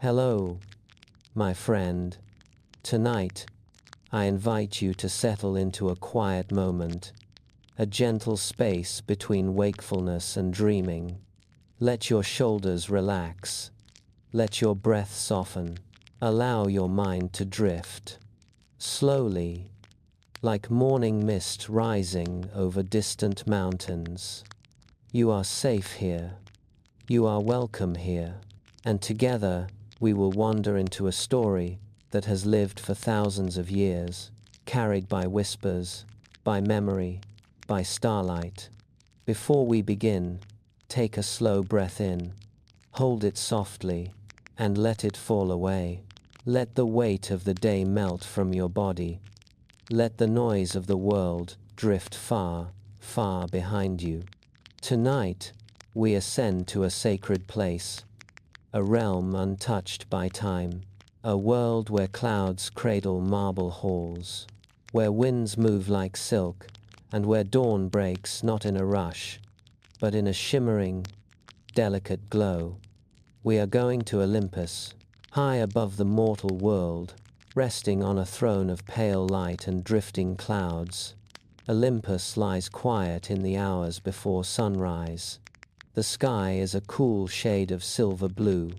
Hello, my friend. Tonight, I invite you to settle into a quiet moment, a gentle space between wakefulness and dreaming. Let your shoulders relax. Let your breath soften. Allow your mind to drift. Slowly, like morning mist rising over distant mountains. You are safe here. You are welcome here. And together, we will wander into a story that has lived for thousands of years, carried by whispers, by memory, by starlight. Before we begin, take a slow breath in, hold it softly, and let it fall away. Let the weight of the day melt from your body. Let the noise of the world drift far, far behind you. Tonight, we ascend to a sacred place, a realm untouched by time, a world where clouds cradle marble halls, where winds move like silk, and where dawn breaks not in a rush, but in a shimmering, delicate glow. We are going to Olympus, high above the mortal world, resting on a throne of pale light and drifting clouds. Olympus lies quiet in the hours before sunrise. The sky is a cool shade of silver blue,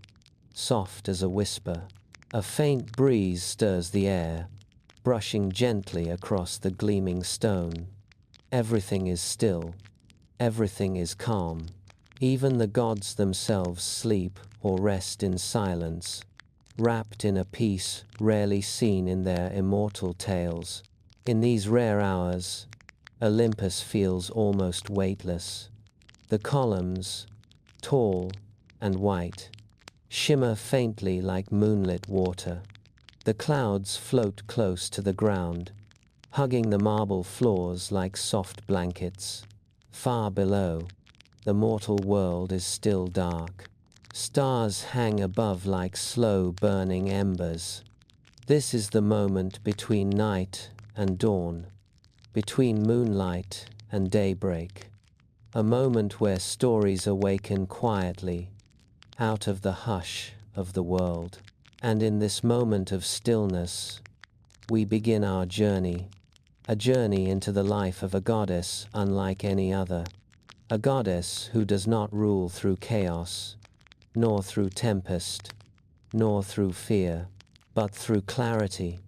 soft as a whisper. A faint breeze stirs the air, brushing gently across the gleaming stone. Everything is still. Everything is calm. Even the gods themselves sleep or rest in silence, wrapped in a peace rarely seen in their immortal tales. In these rare hours, Olympus feels almost weightless. The columns, tall and white, shimmer faintly like moonlit water. The clouds float close to the ground, hugging the marble floors like soft blankets. Far below, the mortal world is still dark. Stars hang above like slow burning embers. This is the moment between night and dawn, between moonlight and daybreak. A moment where stories awaken quietly, out of the hush of the world. And in this moment of stillness, we begin our journey, a journey into the life of a goddess unlike any other, a goddess who does not rule through chaos, nor through tempest, nor through fear, but through clarity,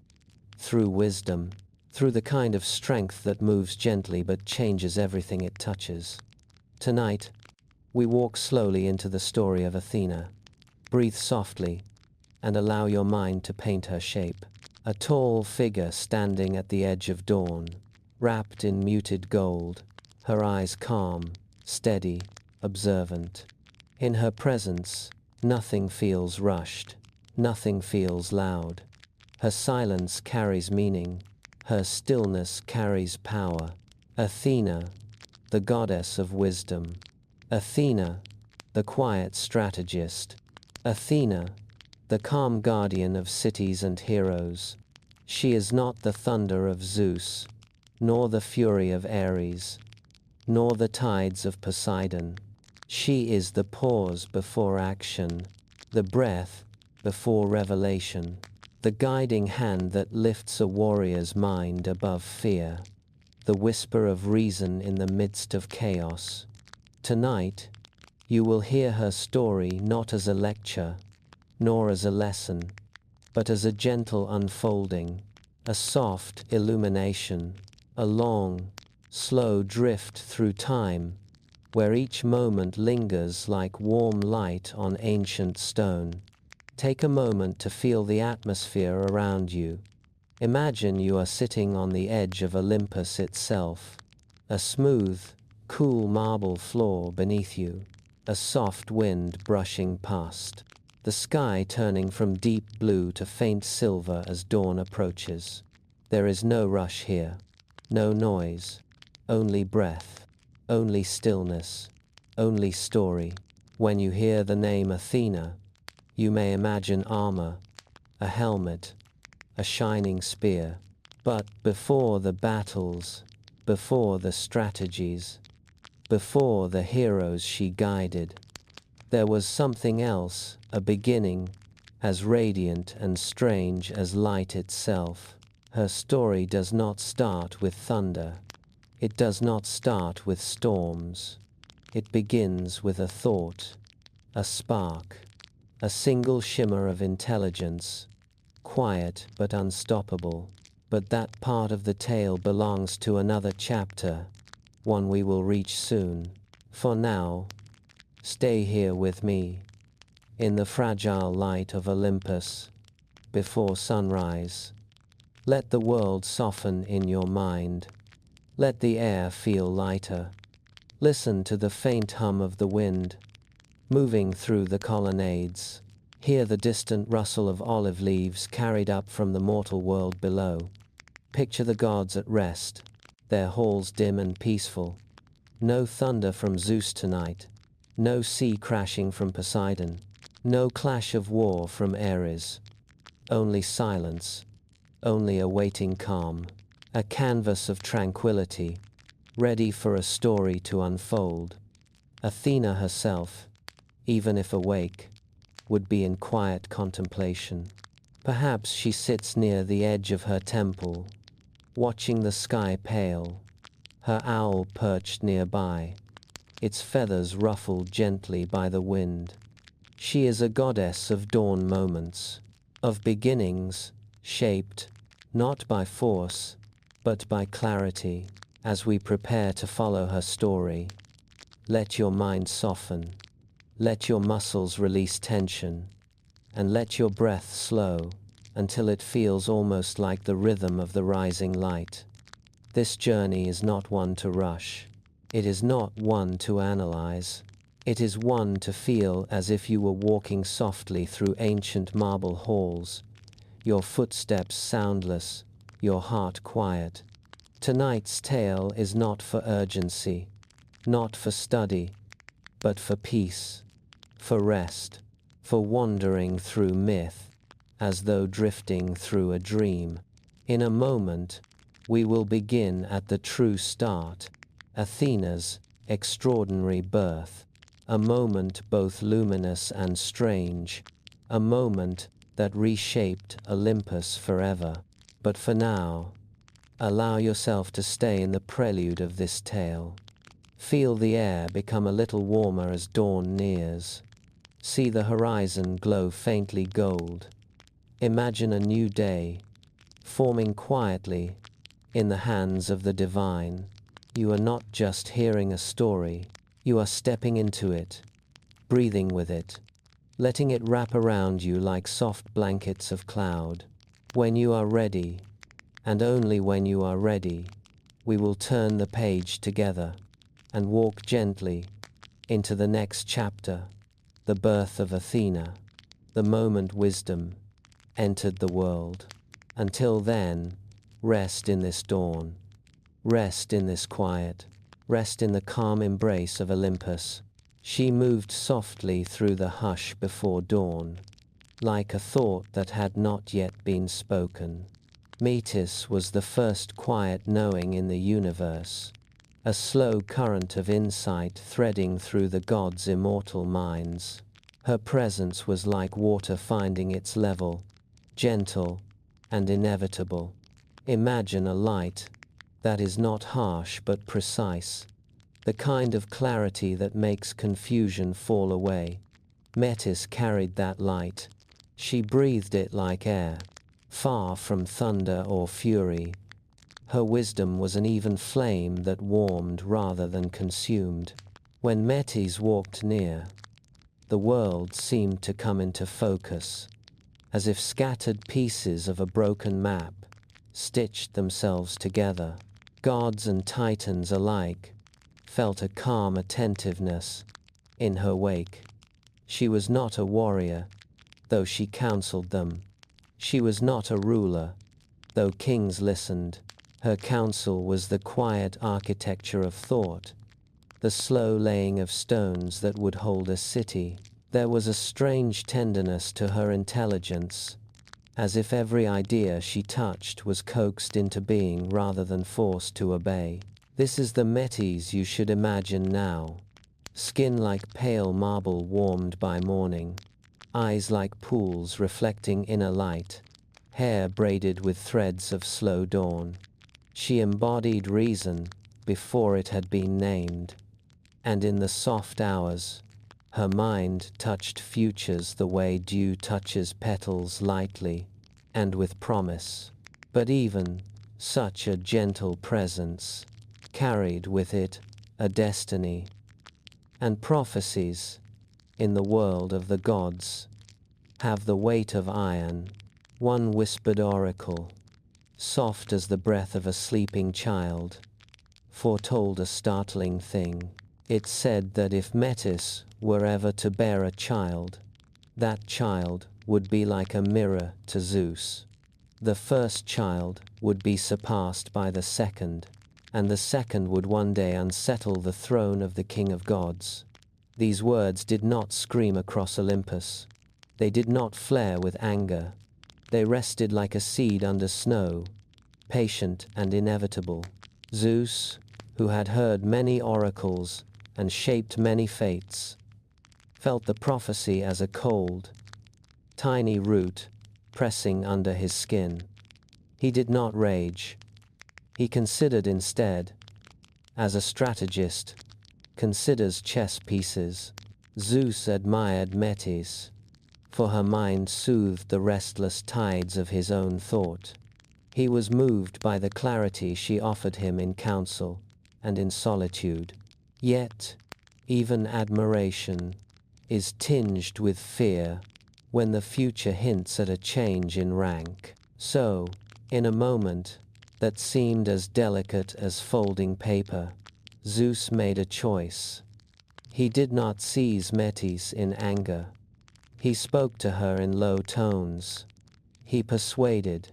through wisdom, through the kind of strength that moves gently but changes everything it touches. Tonight, we walk slowly into the story of Athena. Breathe softly and allow your mind to paint her shape. A tall figure standing at the edge of dawn, wrapped in muted gold, her eyes calm, steady, observant. In her presence, nothing feels rushed, nothing feels loud. Her silence carries meaning, her stillness carries power. Athena, the goddess of wisdom. Athena, the quiet strategist. Athena, the calm guardian of cities and heroes. She is not the thunder of Zeus, nor the fury of Ares, nor the tides of Poseidon. She is the pause before action, the breath before revelation, the guiding hand that lifts a warrior's mind above fear, the whisper of reason in the midst of chaos. Tonight, you will hear her story not as a lecture, nor as a lesson, but as a gentle unfolding, a soft illumination, a long, slow drift through time, where each moment lingers like warm light on ancient stone. Take a moment to feel the atmosphere around you. Imagine you are sitting on the edge of Olympus itself, a smooth, cool marble floor beneath you, a soft wind brushing past, the sky turning from deep blue to faint silver as dawn approaches. There is no rush here, no noise, only breath, only stillness, only story. When you hear the name Athena, you may imagine armor, a helmet, a shining spear. But before the battles, before the strategies, before the heroes she guided, there was something else, a beginning, as radiant and strange as light itself. Her story does not start with thunder. It does not start with storms. It begins with a thought, a spark, a single shimmer of intelligence, quiet but unstoppable. But that part of the tale belongs to another chapter, one we will reach soon. For now, stay here with me, in the fragile light of Olympus, before sunrise. Let the world soften in your mind. Let the air feel lighter. Listen to the faint hum of the wind, moving through the colonnades. Hear the distant rustle of olive leaves carried up from the mortal world below. Picture the gods at rest, their halls dim and peaceful. No thunder from Zeus tonight, no sea crashing from Poseidon, no clash of war from Ares. Only silence, only a waiting calm, a canvas of tranquility, ready for a story to unfold. Athena herself, even if awake, would be in quiet contemplation. Perhaps she sits near the edge of her temple, watching the sky pale, her owl perched nearby, its feathers ruffled gently by the wind. She is a goddess of dawn moments, of beginnings, shaped, not by force, but by clarity. As we prepare to follow her story, let your mind soften, let your muscles release tension, and let your breath slow until it feels almost like the rhythm of the rising light. This journey is not one to rush. It is not one to analyze. It is one to feel as if you were walking softly through ancient marble halls, your footsteps soundless, your heart quiet. Tonight's tale is not for urgency, not for study, but for peace, for rest, for wandering through myth, as though drifting through a dream. In a moment, we will begin at the true start, Athena's extraordinary birth, a moment both luminous and strange, a moment that reshaped Olympus forever. But for now, allow yourself to stay in the prelude of this tale. Feel the air become a little warmer as dawn nears. See the horizon glow faintly gold. Imagine a new day, forming quietly in the hands of the divine. You are not just hearing a story, you are stepping into it, breathing with it, letting it wrap around you like soft blankets of cloud. When you are ready, and only when you are ready, we will turn the page together and walk gently into the next chapter, the birth of Athena, the moment wisdom entered the world. Until then, rest in this dawn, rest in this quiet, rest in the calm embrace of Olympus. She moved softly through the hush before dawn, like a thought that had not yet been spoken. Metis was the first quiet knowing in the universe, a slow current of insight threading through the gods' immortal minds. Her presence was like water finding its level, gentle and inevitable. Imagine a light that is not harsh but precise, the kind of clarity that makes confusion fall away. Metis carried that light. She breathed it like air, far from thunder or fury. Her wisdom was an even flame that warmed rather than consumed. When Metis walked near, the world seemed to come into focus, as if scattered pieces of a broken map stitched themselves together. Gods and titans alike felt a calm attentiveness in her wake. She was not a warrior, though she counseled them. She was not a ruler, though kings listened. Her counsel was the quiet architecture of thought, the slow laying of stones that would hold a city. There was a strange tenderness to her intelligence, as if every idea she touched was coaxed into being rather than forced to obey. This is the Metis you should imagine now, skin like pale marble warmed by morning, eyes like pools reflecting inner light, hair braided with threads of slow dawn. She embodied reason before it had been named, and in the soft hours, her mind touched futures the way dew touches petals lightly and with promise. But even such a gentle presence carried with it a destiny, and prophecies in the world of the gods have the weight of iron. One whispered oracle, soft as the breath of a sleeping child, foretold a startling thing. It said that if Metis were ever to bear a child, that child would be like a mirror to Zeus. The first child would be surpassed by the second, and the second would one day unsettle the throne of the King of Gods. These words did not scream across Olympus. They did not flare with anger. They rested like a seed under snow, patient and inevitable. Zeus, who had heard many oracles and shaped many fates, felt the prophecy as a cold, tiny root pressing under his skin. He did not rage. He considered instead, as a strategist considers chess pieces. Zeus admired Metis, for her mind soothed the restless tides of his own thought. He was moved by the clarity she offered him in counsel and in solitude. Yet, even admiration is tinged with fear when the future hints at a change in rank. So, in a moment that seemed as delicate as folding paper, Zeus made a choice. He did not seize Metis in anger. He spoke to her in low tones. He persuaded.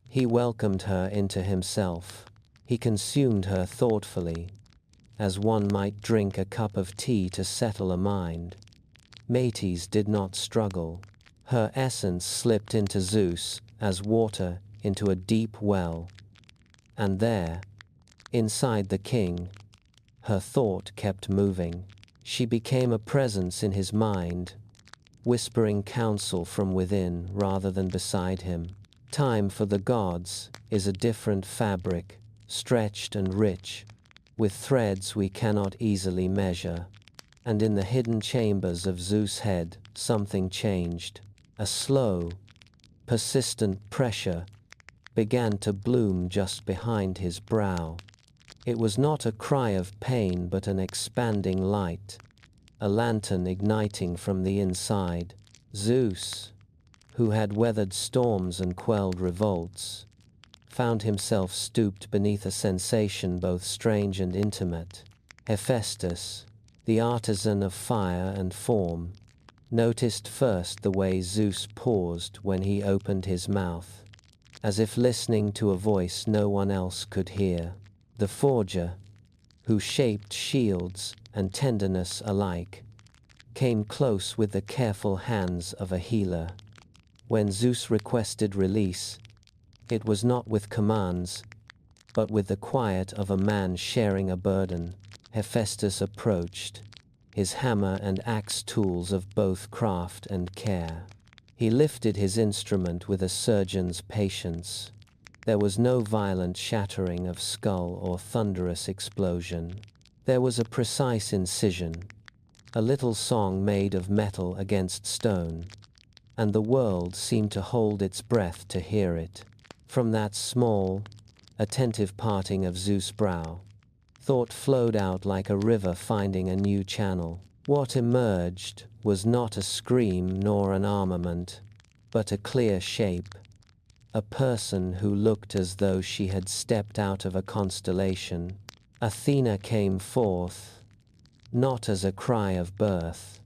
He welcomed her into himself. He consumed her thoughtfully, as one might drink a cup of tea to settle a mind. Metis did not struggle. Her essence slipped into Zeus as water into a deep well. And there, inside the king, her thought kept moving. She became a presence in his mind, whispering counsel from within rather than beside him. Time for the gods is a different fabric, stretched and rich, with threads we cannot easily measure. And in the hidden chambers of Zeus' head, something changed. A slow, persistent pressure began to bloom just behind his brow. It was not a cry of pain but an expanding light, a lantern igniting from the inside. Zeus, who had weathered storms and quelled revolts, found himself stooped beneath a sensation both strange and intimate. Hephaestus, the artisan of fire and form, noticed first the way Zeus paused when he opened his mouth, as if listening to a voice no one else could hear. The forger, who shaped shields and tenderness alike, came close with the careful hands of a healer. When Zeus requested release, it was not with commands, but with the quiet of a man sharing a burden. Hephaestus approached, his hammer and axe tools of both craft and care. He lifted his instrument with a surgeon's patience. There was no violent shattering of skull or thunderous explosion. There was a precise incision, a little song made of metal against stone, and the world seemed to hold its breath to hear it. From that small, attentive parting of Zeus' brow, thought flowed out like a river finding a new channel. What emerged was not a scream nor an armament, but a clear shape, a person who looked as though she had stepped out of a constellation. Athena came forth, not as a cry of birth,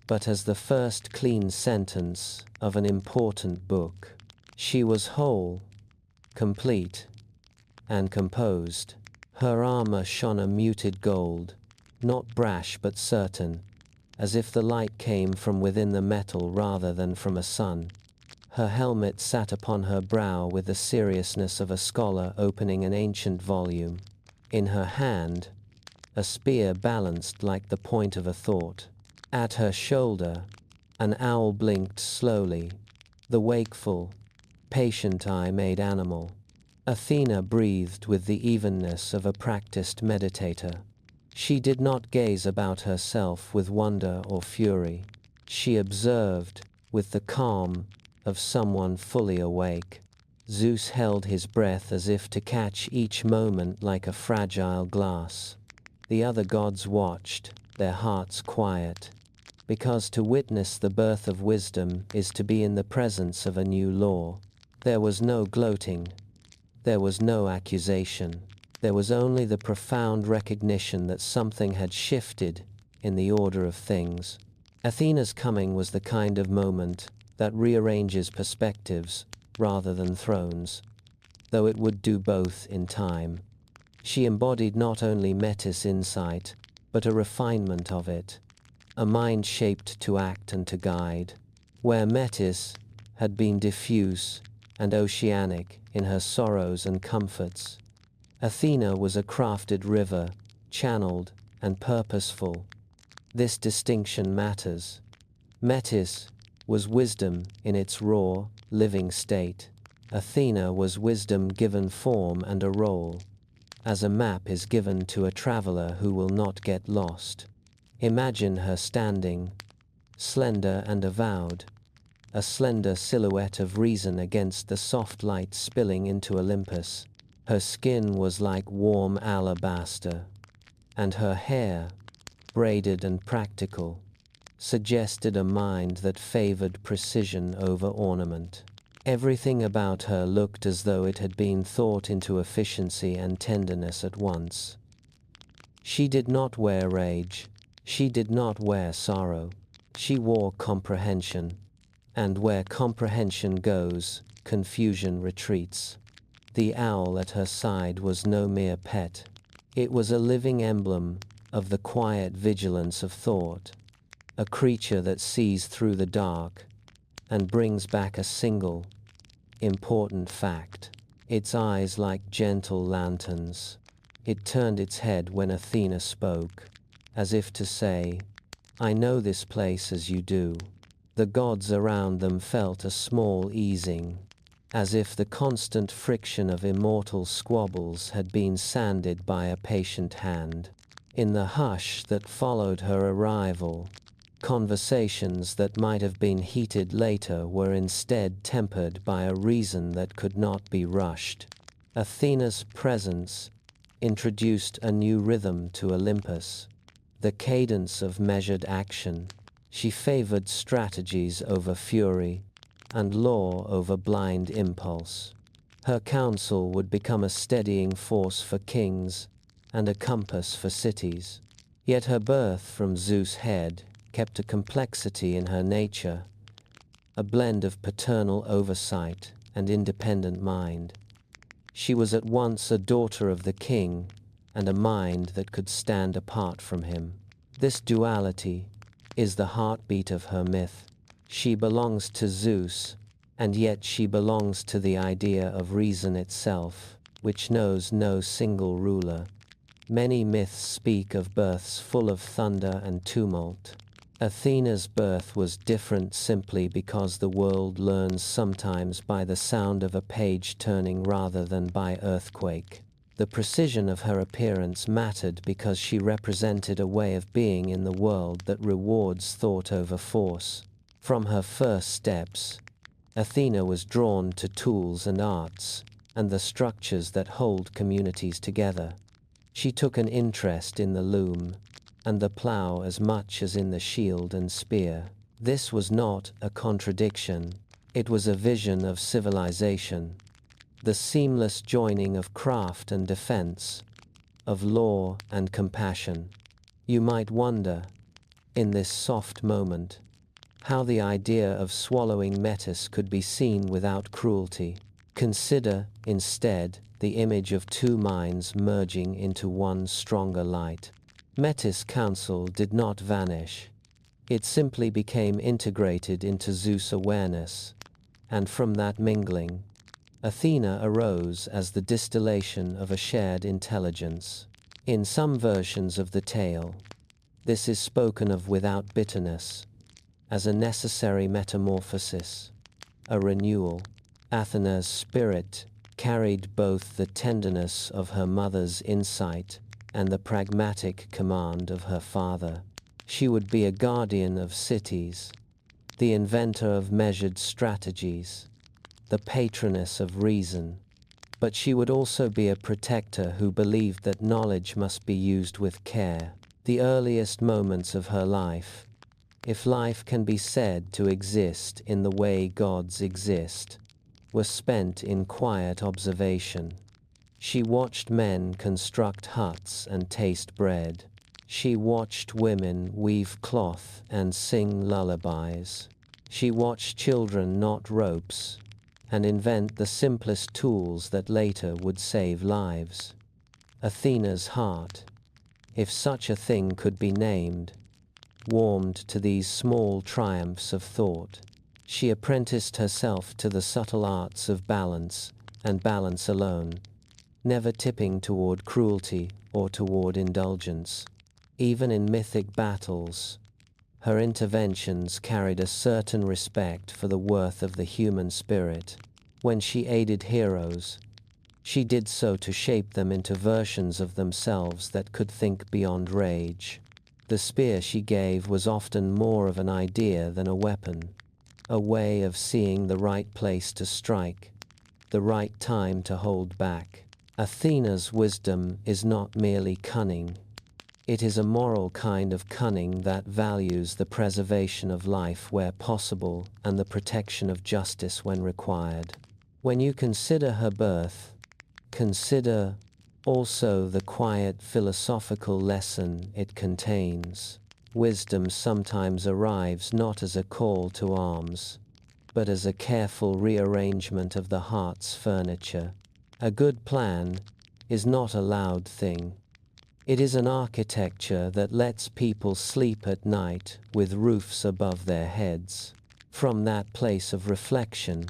but as the first clean sentence of an important book. She was whole, complete, and composed. Her armor shone a muted gold, not brash but certain, as if the light came from within the metal rather than from a sun. Her helmet sat upon her brow with the seriousness of a scholar opening an ancient volume. In her hand, a spear balanced like the point of a thought. At her shoulder, An owl blinked slowly. The wakeful, patient eye made animal. Athena breathed with the evenness of a practiced meditator. She did not gaze about herself with wonder or fury. She observed with the calm of someone fully awake. Zeus held his breath as if to catch each moment like a fragile glass. The other gods watched, their hearts quiet, because to witness the birth of wisdom is to be in the presence of a new law. There was no gloating. There was no accusation. There was only the profound recognition that something had shifted in the order of things. Athena's coming was the kind of moment that rearranges perspectives rather than thrones, though it would do both in time. She embodied not only Metis' insight, but a refinement of it, a mind shaped to act and to guide. Where Metis had been diffuse and oceanic in her sorrows and comforts, Athena was a crafted river, channeled and purposeful. This distinction matters. Metis was wisdom in its raw, living state. Athena was wisdom given form and a role, as a map is given to a traveler who will not get lost. Imagine her standing, slender and avowed, a slender silhouette of reason against the soft light spilling into Olympus. Her skin was like warm alabaster, and her hair, braided and practical, suggested a mind that favored precision over ornament. Everything about her looked as though it had been thought into efficiency and tenderness at once. She did not wear rage. She did not wear sorrow. She wore comprehension. And where comprehension goes, confusion retreats. The owl at her side was no mere pet. It was a living emblem of the quiet vigilance of thought, a creature that sees through the dark and brings back a single, important fact. Its eyes like gentle lanterns. It turned its head when Athena spoke, as if to say, "I know this place as you do." The gods around them felt a small easing, as if the constant friction of immortal squabbles had been sanded by a patient hand. In the hush that followed her arrival, conversations that might have been heated later were instead tempered by a reason that could not be rushed. Athena's presence introduced a new rhythm to Olympus, the cadence of measured action. She favored strategies over fury, and law over blind impulse. Her counsel would become a steadying force for kings and a compass for cities. Yet her birth from Zeus' head kept a complexity in her nature, a blend of paternal oversight and independent mind. She was at once a daughter of the king and a mind that could stand apart from him. This duality is the heartbeat of her myth. She belongs to Zeus, and yet she belongs to the idea of reason itself, which knows no single ruler. Many myths speak of births full of thunder and tumult. Athena's birth was different simply because the world learns sometimes by the sound of a page turning rather than by earthquake. The precision of her appearance mattered because she represented a way of being in the world that rewards thought over force. From her first steps, Athena was drawn to tools and arts, and the structures that hold communities together. She took an interest in the loom and the plow as much as in the shield and spear. This was not a contradiction. It was a vision of civilization, the seamless joining of craft and defense, of law and compassion. You might wonder, in this soft moment, how the idea of swallowing Metis could be seen without cruelty. Consider, instead, the image of two minds merging into one stronger light. Metis' counsel did not vanish. It simply became integrated into Zeus' awareness, and from that mingling, Athena arose as the distillation of a shared intelligence. In some versions of the tale, this is spoken of without bitterness, as a necessary metamorphosis, a renewal. Athena's spirit carried both the tenderness of her mother's insight and the pragmatic command of her father. She would be a guardian of cities, the inventor of measured strategies, the patroness of reason, but she would also be a protector who believed that knowledge must be used with care. The earliest moments of her life, if life can be said to exist in the way gods exist, were spent in quiet observation. She watched men construct huts and taste bread. She watched women weave cloth and sing lullabies. She watched children knot ropes and invent the simplest tools that later would save lives. Athena's heart, if such a thing could be named, warmed to these small triumphs of thought. She apprenticed herself to the subtle arts of balance, and balance alone, never tipping toward cruelty or toward indulgence. Even in mythic battles, her interventions carried a certain respect for the worth of the human spirit. When she aided heroes, she did so to shape them into versions of themselves that could think beyond rage. The spear she gave was often more of an idea than a weapon, a way of seeing the right place to strike, the right time to hold back. Athena's wisdom is not merely cunning. It is a moral kind of cunning that values the preservation of life where possible and the protection of justice when required. When you consider her birth, consider also the quiet philosophical lesson it contains. Wisdom sometimes arrives not as a call to arms, but as a careful rearrangement of the heart's furniture. A good plan is not a loud thing. It is an architecture that lets people sleep at night with roofs above their heads. From that place of reflection,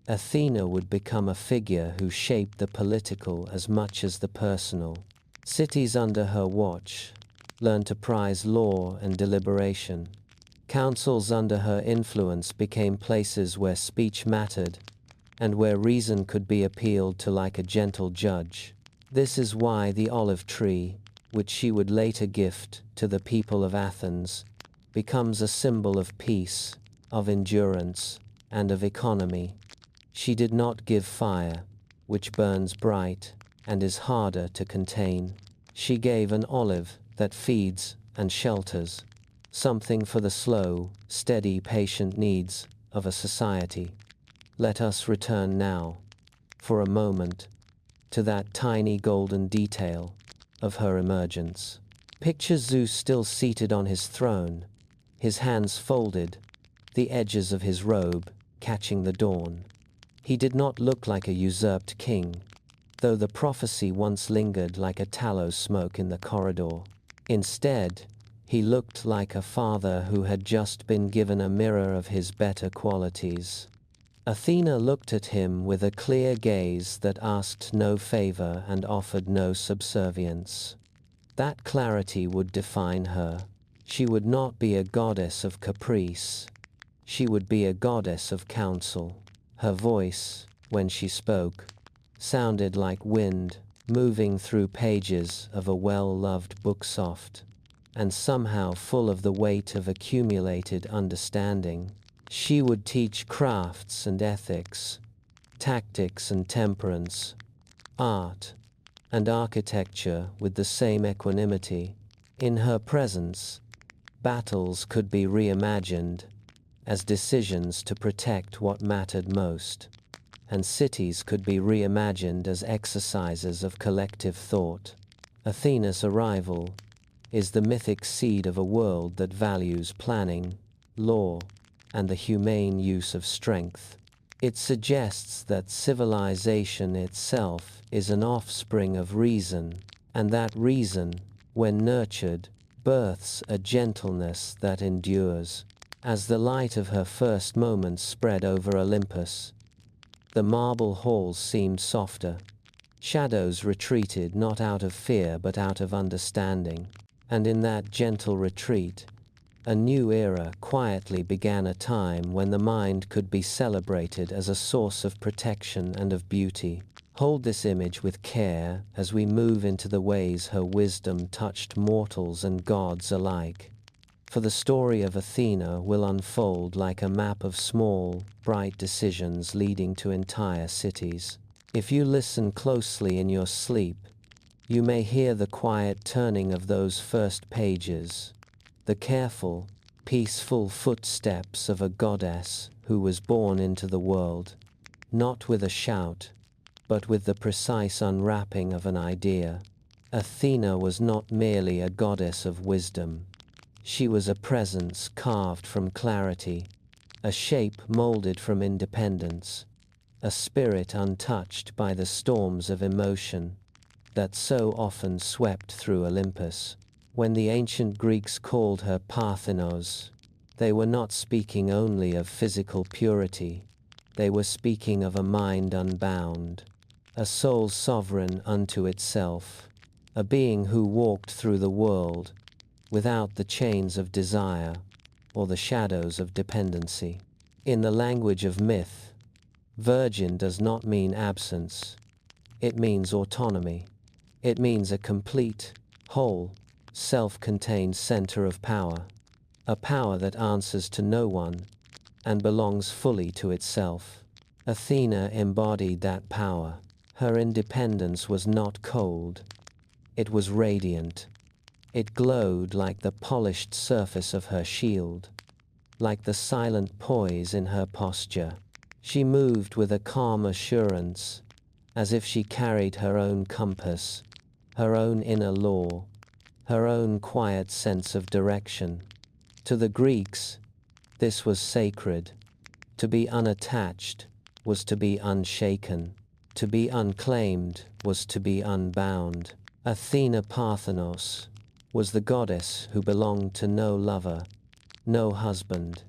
Athena would become a figure who shaped the political as much as the personal. Cities under her watch learned to prize law and deliberation. Councils under her influence became places where speech mattered and where reason could be appealed to like a gentle judge. This is why the olive tree, which she would later gift to the people of Athens, becomes a symbol of peace, of endurance, and of economy. She did not give fire, which burns bright and is harder to contain. She gave an olive that feeds and shelters, something for the slow, steady, patient needs of a society. Let us return now, for a moment, to that tiny golden detail of her emergence. Picture Zeus still seated on his throne, his hands folded, the edges of his robe catching the dawn. He did not look like a usurped king, though the prophecy once lingered like a tallow smoke in the corridor. Instead, he looked like a father who had just been given a mirror of his better qualities. Athena looked at him with a clear gaze that asked no favor and offered no subservience. That clarity would define her. She would not be a goddess of caprice. She would be a goddess of counsel. Her voice, when she spoke, sounded like wind moving through pages of a well-loved book, soft and somehow full of the weight of accumulated understanding. She would teach crafts and ethics, tactics and temperance, art and architecture with the same equanimity. In her presence, battles could be reimagined as decisions to protect what mattered most, and cities could be reimagined as exercises of collective thought. Athena's arrival is the mythic seed of a world that values planning, law, and the humane use of strength. It suggests that civilization itself is an offspring of reason, and that reason, when nurtured, births a gentleness that endures. As the light of her first moments spread over Olympus, the marble halls seemed softer. Shadows retreated not out of fear but out of understanding. And in that gentle retreat, A new era quietly began, a time when the mind could be celebrated as a source of protection and of beauty. Hold this image with care as we move into the ways her wisdom touched mortals and gods alike. For the story of Athena will unfold like a map of small, bright decisions leading to entire cities. If you listen closely in your sleep, you may hear the quiet turning of those first pages, the careful, peaceful footsteps of a goddess who was born into the world, not with a shout, but with the precise unwrapping of an idea. Athena was not merely a goddess of wisdom. She was a presence carved from clarity, a shape molded from independence, a spirit untouched by the storms of emotion that so often swept through Olympus. When the ancient Greeks called her Parthenos, they were not speaking only of physical purity, they were speaking of a mind unbound, a soul sovereign unto itself, a being who walked through the world without the chains of desire or the shadows of dependency. In the language of myth, virgin does not mean absence, it means autonomy. It means a complete, whole, self-contained center of power, a power that answers to no one and belongs fully to itself. Athena embodied that power. Her independence was not cold, it was radiant. It glowed like the polished surface of her shield, like the silent poise in her posture. She moved with a calm assurance, as if she carried her own compass, her own inner law, her own quiet sense of direction. To the Greeks, this was sacred. To be unattached was to be unshaken. To be unclaimed was to be unbound. Athena Parthenos was the goddess who belonged to no lover, no husband,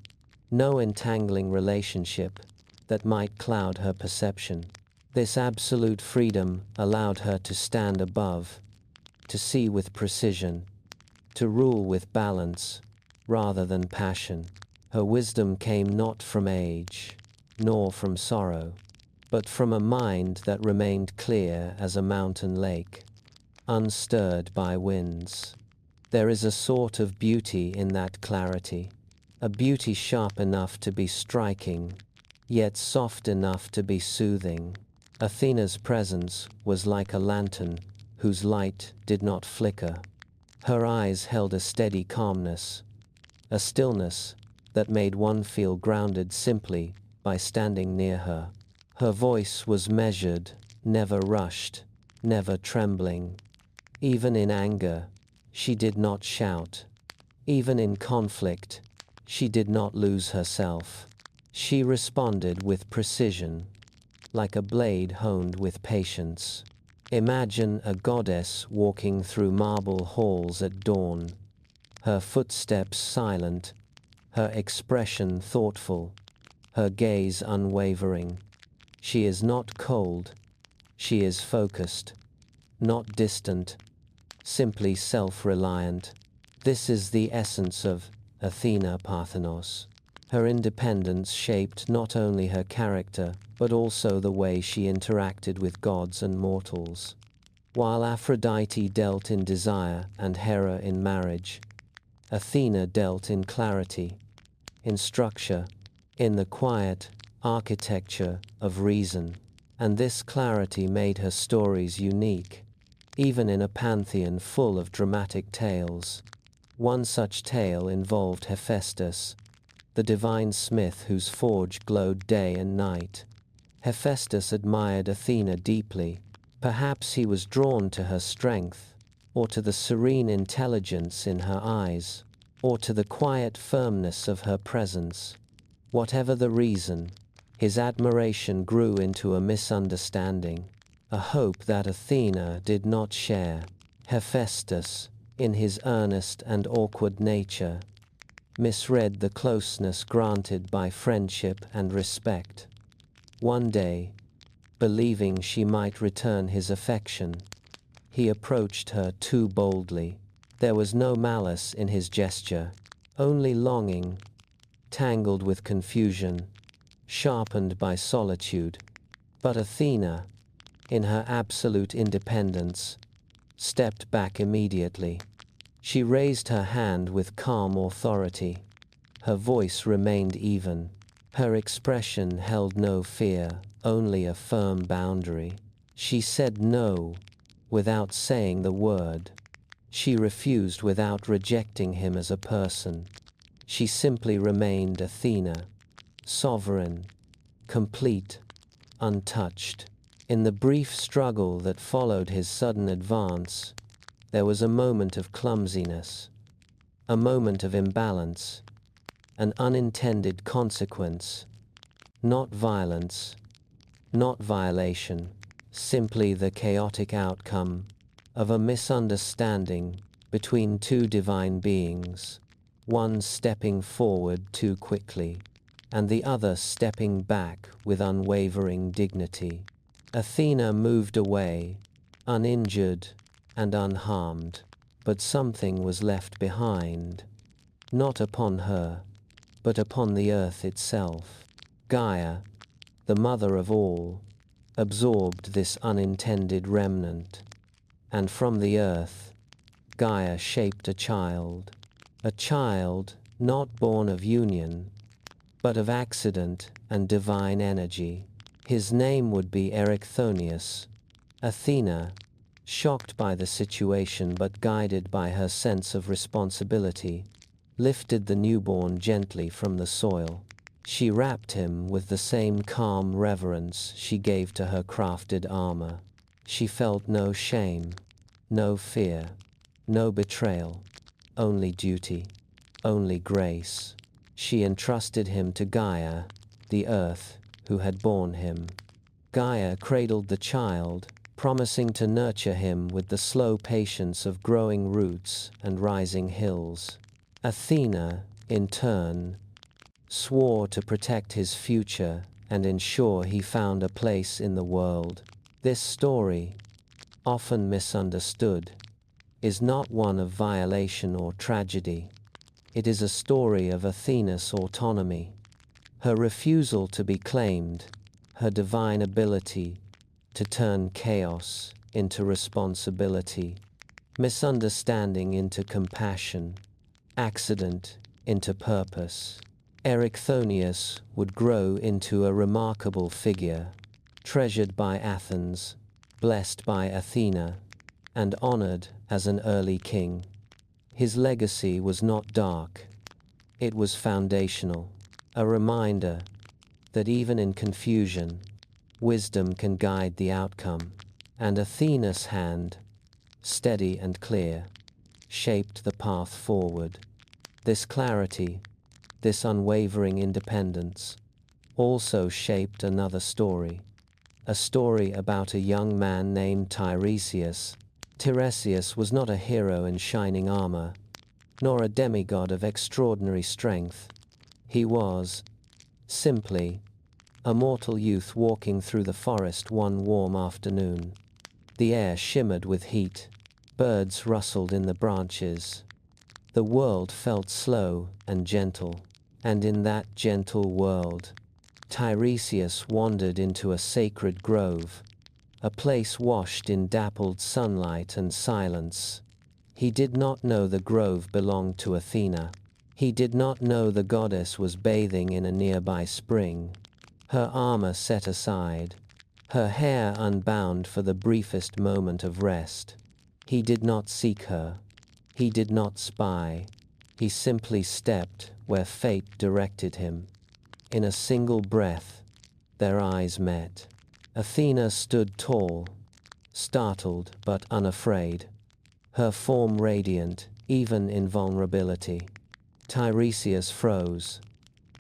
no entangling relationship that might cloud her perception. This absolute freedom allowed her to stand above, to see with precision, to rule with balance rather than passion. Her wisdom came not from age, nor from sorrow, but from a mind that remained clear as a mountain lake, unstirred by winds. There is a sort of beauty in that clarity, a beauty sharp enough to be striking, yet soft enough to be soothing. Athena's presence was like a lantern whose light did not flicker. Her eyes held a steady calmness, a stillness that made one feel grounded simply by standing near her. Her voice was measured, never rushed, never trembling. Even in anger, she did not shout. Even in conflict, she did not lose herself. She responded with precision, like a blade honed with patience. Imagine a goddess walking through marble halls at dawn, her footsteps silent, her expression thoughtful, her gaze unwavering. She is not cold, she is focused, not distant, simply self-reliant. This is the essence of Athena Parthenos. Her independence shaped not only her character, but also the way she interacted with gods and mortals. While Aphrodite dealt in desire and Hera in marriage, Athena dealt in clarity, in structure, in the quiet architecture of reason. And this clarity made her stories unique, even in a pantheon full of dramatic tales. One such tale involved Hephaestus, the divine smith whose forge glowed day and night. Hephaestus admired Athena deeply. Perhaps he was drawn to her strength, or to the serene intelligence in her eyes, or to the quiet firmness of her presence. Whatever the reason, his admiration grew into a misunderstanding, a hope that Athena did not share. Hephaestus, in his earnest and awkward nature, misread the closeness granted by friendship and respect. One day, believing she might return his affection, he approached her too boldly. There was no malice in his gesture, only longing, tangled with confusion, sharpened by solitude. But Athena, in her absolute independence, stepped back immediately. She raised her hand with calm authority. Her voice remained even. Her expression held no fear, only a firm boundary. She said no, without saying the word. She refused without rejecting him as a person. She simply remained Athena, sovereign, complete, untouched. In the brief struggle that followed his sudden advance, there was a moment of clumsiness, a moment of imbalance, an unintended consequence, not violence, not violation, simply the chaotic outcome of a misunderstanding between two divine beings, one stepping forward too quickly, and the other stepping back with unwavering dignity. Athena moved away, uninjured and unharmed, but something was left behind, not upon her, but upon the earth itself. Gaia, the mother of all, absorbed this unintended remnant, and from the earth, Gaia shaped a child not born of union, but of accident and divine energy. His name would be Erichthonius. Athena, shocked by the situation but guided by her sense of responsibility, lifted the newborn gently from the soil. She wrapped him with the same calm reverence she gave to her crafted armor. She felt no shame, no fear, no betrayal, only duty, only grace. She entrusted him to Gaia, the earth, who had borne him. Gaia cradled the child, promising to nurture him with the slow patience of growing roots and rising hills. Athena, in turn, swore to protect his future and ensure he found a place in the world. This story, often misunderstood, is not one of violation or tragedy. It is a story of Athena's autonomy, her refusal to be claimed, her divine ability to turn chaos into responsibility, misunderstanding into compassion, accident into purpose. Erichthonius would grow into a remarkable figure, treasured by Athens, blessed by Athena, and honored as an early king. His legacy was not dark, it was foundational, a reminder that even in confusion, wisdom can guide the outcome, and Athena's hand, steady and clear, shaped the path forward. This clarity, this unwavering independence, also shaped another story, a story about a young man named Tiresias. Tiresias was not a hero in shining armor, nor a demigod of extraordinary strength. He was, simply, a mortal youth walking through the forest one warm afternoon. The air shimmered with heat, birds rustled in the branches. The world felt slow and gentle, and in that gentle world, Tiresias wandered into a sacred grove, a place washed in dappled sunlight and silence. He did not know the grove belonged to Athena. He did not know the goddess was bathing in a nearby spring, her armor set aside, her hair unbound for the briefest moment of rest. He did not seek her. He did not spy. He simply stepped where fate directed him. In a single breath, their eyes met. Athena stood tall, startled but unafraid, her form radiant, even in vulnerability. Tiresias froze,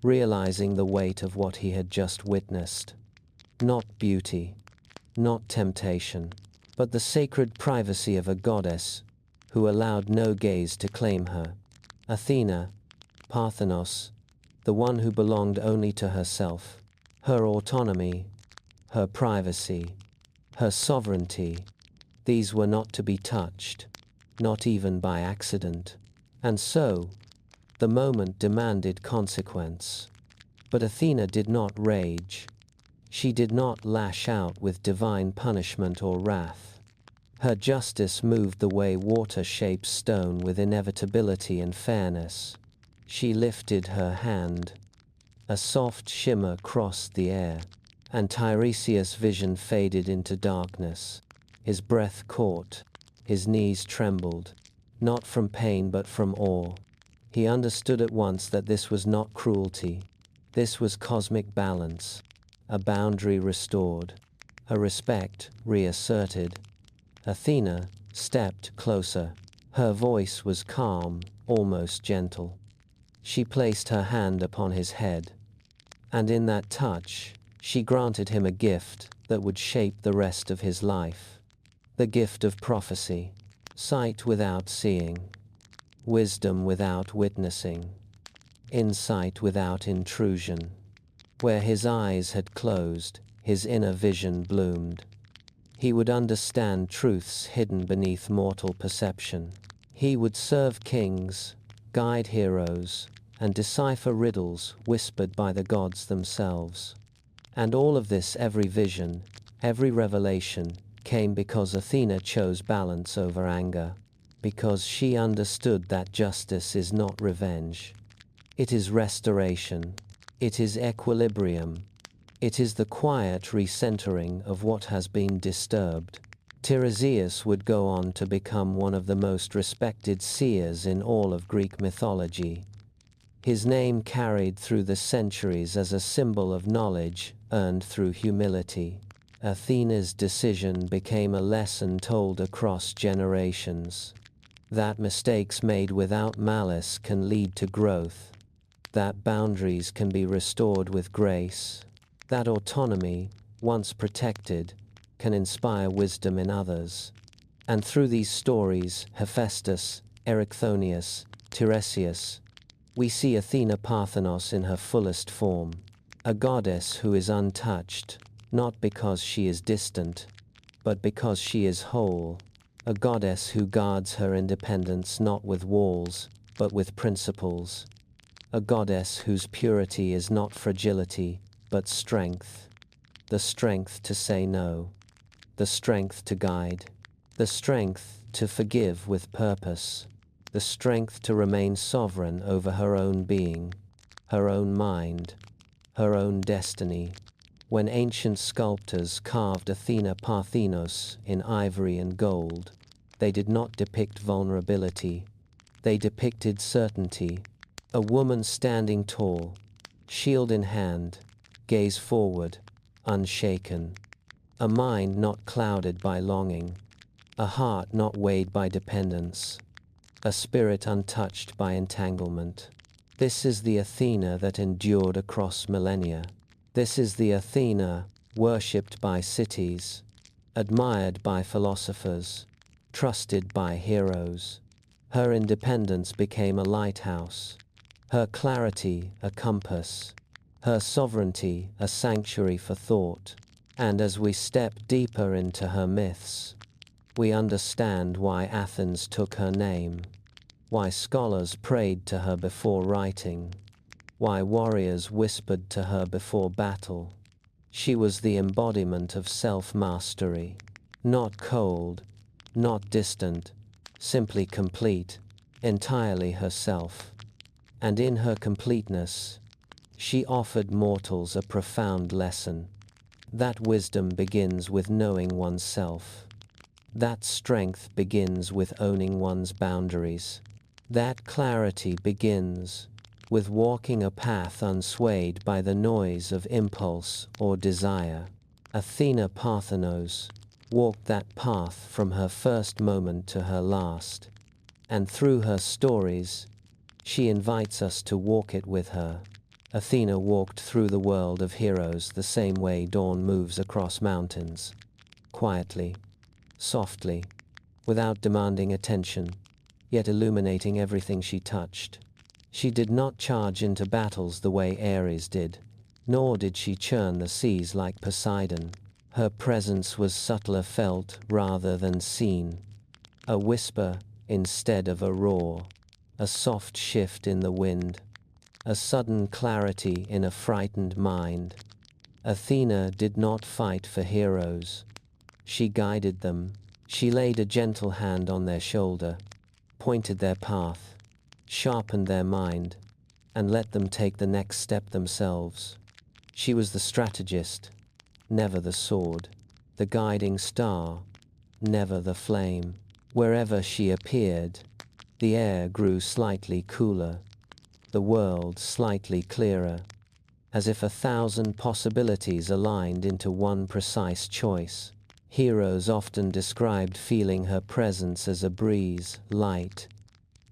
realizing the weight of what he had just witnessed. Not beauty, not temptation, but the sacred privacy of a goddess who allowed no gaze to claim her. Athena, Parthenos, the one who belonged only to herself, her autonomy, her privacy, her sovereignty, these were not to be touched, not even by accident. And so, The moment demanded consequence. But Athena did not rage. She did not lash out with divine punishment or wrath. Her justice moved the way water shapes stone with inevitability and fairness. She lifted her hand. A soft shimmer crossed the air, and Tiresias' vision faded into darkness. His breath caught, his knees trembled, not from pain but from awe. He understood at once that this was not cruelty. This was cosmic balance, a boundary restored, a respect reasserted. Athena stepped closer. Her voice was calm, almost gentle. She placed her hand upon his head, and in that touch, she granted him a gift that would shape the rest of his life. The gift of prophecy, sight without seeing, wisdom without witnessing, insight without intrusion. Where his eyes had closed, his inner vision bloomed. He would understand truths hidden beneath mortal perception. He would serve kings, guide heroes, and decipher riddles whispered by the gods themselves. And all of this, every vision, every revelation, came because Athena chose balance over anger, because she understood that justice is not revenge. It is restoration. It is equilibrium. It is the quiet recentering of what has been disturbed. Tiresias would go on to become one of the most respected seers in all of Greek mythology. His name carried through the centuries as a symbol of knowledge earned through humility. Athena's decision became a lesson told across generations. That mistakes made without malice can lead to growth. That boundaries can be restored with grace. That autonomy, once protected, can inspire wisdom in others. And through these stories, Hephaestus, Erichthonius, Tiresias, we see Athena Parthenos in her fullest form, a goddess who is untouched, not because she is distant, but because she is whole, a goddess who guards her independence not with walls, but with principles, a goddess whose purity is not fragility, but strength, the strength to say no, the strength to guide, the strength to forgive with purpose, the strength to remain sovereign over her own being, her own mind, her own destiny. When ancient sculptors carved Athena Parthenos in ivory and gold, they did not depict vulnerability, they depicted certainty, a woman standing tall, shield in hand, gaze forward, unshaken, a mind not clouded by longing, a heart not weighed by dependence, a spirit untouched by entanglement. This is the Athena that endured across millennia. This is the Athena worshipped by cities, admired by philosophers, trusted by heroes. Her independence became a lighthouse, her clarity a compass, her sovereignty a sanctuary for thought. And as we step deeper into her myths, we understand why Athens took her name, why scholars prayed to her before writing, why warriors whispered to her before battle. She was the embodiment of self-mastery, not cold, not distant, simply complete, entirely herself. And in her completeness, she offered mortals a profound lesson. That wisdom begins with knowing oneself. That strength begins with owning one's boundaries. That clarity begins with walking a path unswayed by the noise of impulse or desire. Athena Parthenos walked that path from her first moment to her last, and through her stories, she invites us to walk it with her. Athena walked through the world of heroes the same way dawn moves across mountains, quietly, softly, without demanding attention, yet illuminating everything she touched. She did not charge into battles the way Ares did, nor did she churn the seas like Poseidon. Her presence was subtler felt rather than seen, a whisper instead of a roar, a soft shift in the wind, a sudden clarity in a frightened mind. Athena did not fight for heroes. She guided them. She laid a gentle hand on their shoulder, pointed their path, sharpened their mind, and let them take the next step themselves. She was the strategist, never the sword, the guiding star, never the flame. Wherever she appeared, the air grew slightly cooler, the world slightly clearer, as if 1,000 possibilities aligned into one precise choice. Heroes often described feeling her presence as a breeze, light,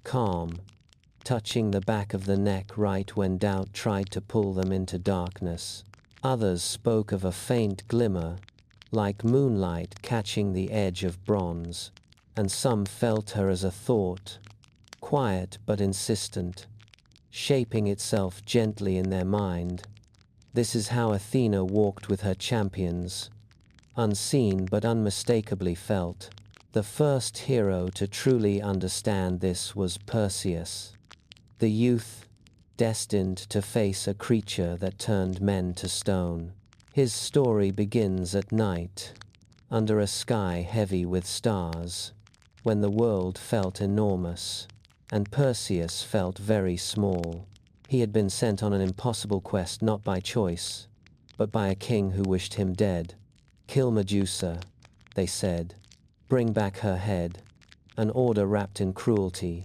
calm, touching the back of the neck right when doubt tried to pull them into darkness. Others spoke of a faint glimmer, like moonlight catching the edge of bronze, and some felt her as a thought, quiet but insistent, shaping itself gently in their mind. This is how Athena walked with her champions, unseen but unmistakably felt. The first hero to truly understand this was Perseus, the youth destined to face a creature that turned men to stone. His story begins at night, under a sky heavy with stars, when the world felt enormous, and Perseus felt very small. He had been sent on an impossible quest not by choice, but by a king who wished him dead. "Kill Medusa," they said. "Bring back her head," an order wrapped in cruelty,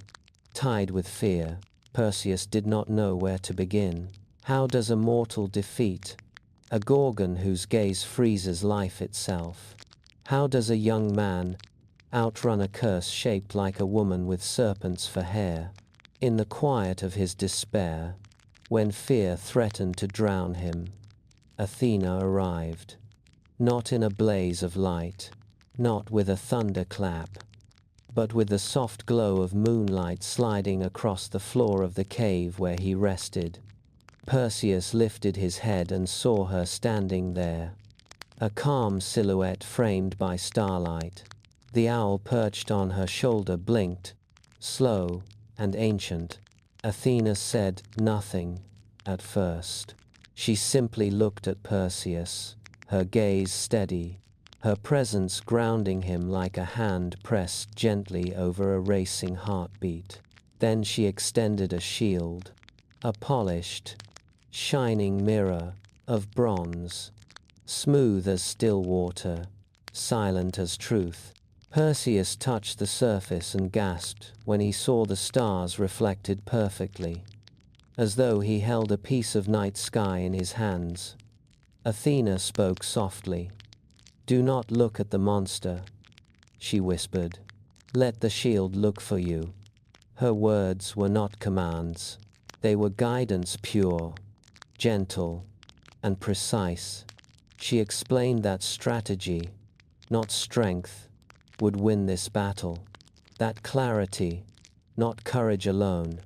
tied with fear. Perseus did not know where to begin. How does a mortal defeat a Gorgon whose gaze freezes life itself? How does a young man outrun a curse shaped like a woman with serpents for hair? In the quiet of his despair, when fear threatened to drown him, Athena arrived. Not in a blaze of light, not with a thunderclap, but with the soft glow of moonlight sliding across the floor of the cave where he rested. Perseus lifted his head and saw her standing there, a calm silhouette framed by starlight. The owl perched on her shoulder blinked, slow and ancient. Athena said nothing at first. She simply looked at Perseus, her gaze steady, her presence grounding him like a hand pressed gently over a racing heartbeat. Then she extended a shield, a polished, shining mirror of bronze, smooth as still water, silent as truth. Perseus touched the surface and gasped when he saw the stars reflected perfectly, as though he held a piece of night sky in his hands. Athena spoke softly. "Do not look at the monster," she whispered. "Let the shield look for you." Her words were not commands. They were guidance, pure, gentle, and precise. She explained that strategy, not strength, would win this battle. That clarity, not courage alone,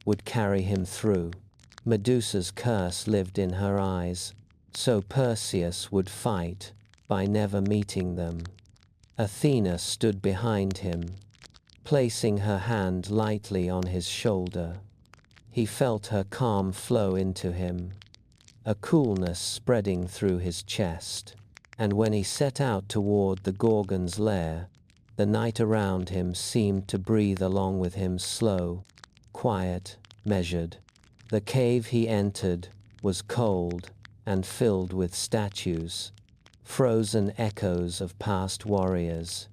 would carry him through. Medusa's curse lived in her eyes, so Perseus would fight by never meeting them. Athena stood behind him, placing her hand lightly on his shoulder. He felt her calm flow into him, a coolness spreading through his chest. And when he set out toward the Gorgon's lair, the night around him seemed to breathe along with him, slow, quiet, measured. The cave he entered was cold and filled with statues, frozen echoes of past warriors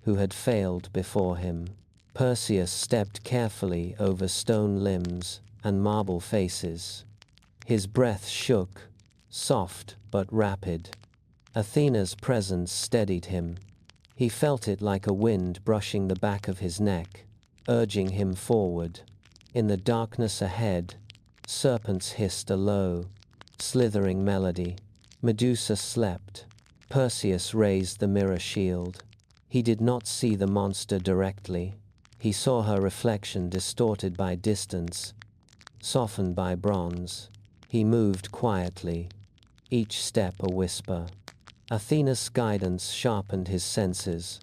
who had failed before him. Perseus stepped carefully over stone limbs and marble faces. His breath shook, soft but rapid. Athena's presence steadied him. He felt it like a wind brushing the back of his neck, urging him forward. In the darkness ahead, serpents hissed a low, slithering melody. Medusa slept. Perseus raised the mirror shield. He did not see the monster directly. He saw her reflection distorted by distance, softened by bronze. He moved quietly, each step a whisper. Athena's guidance sharpened his senses,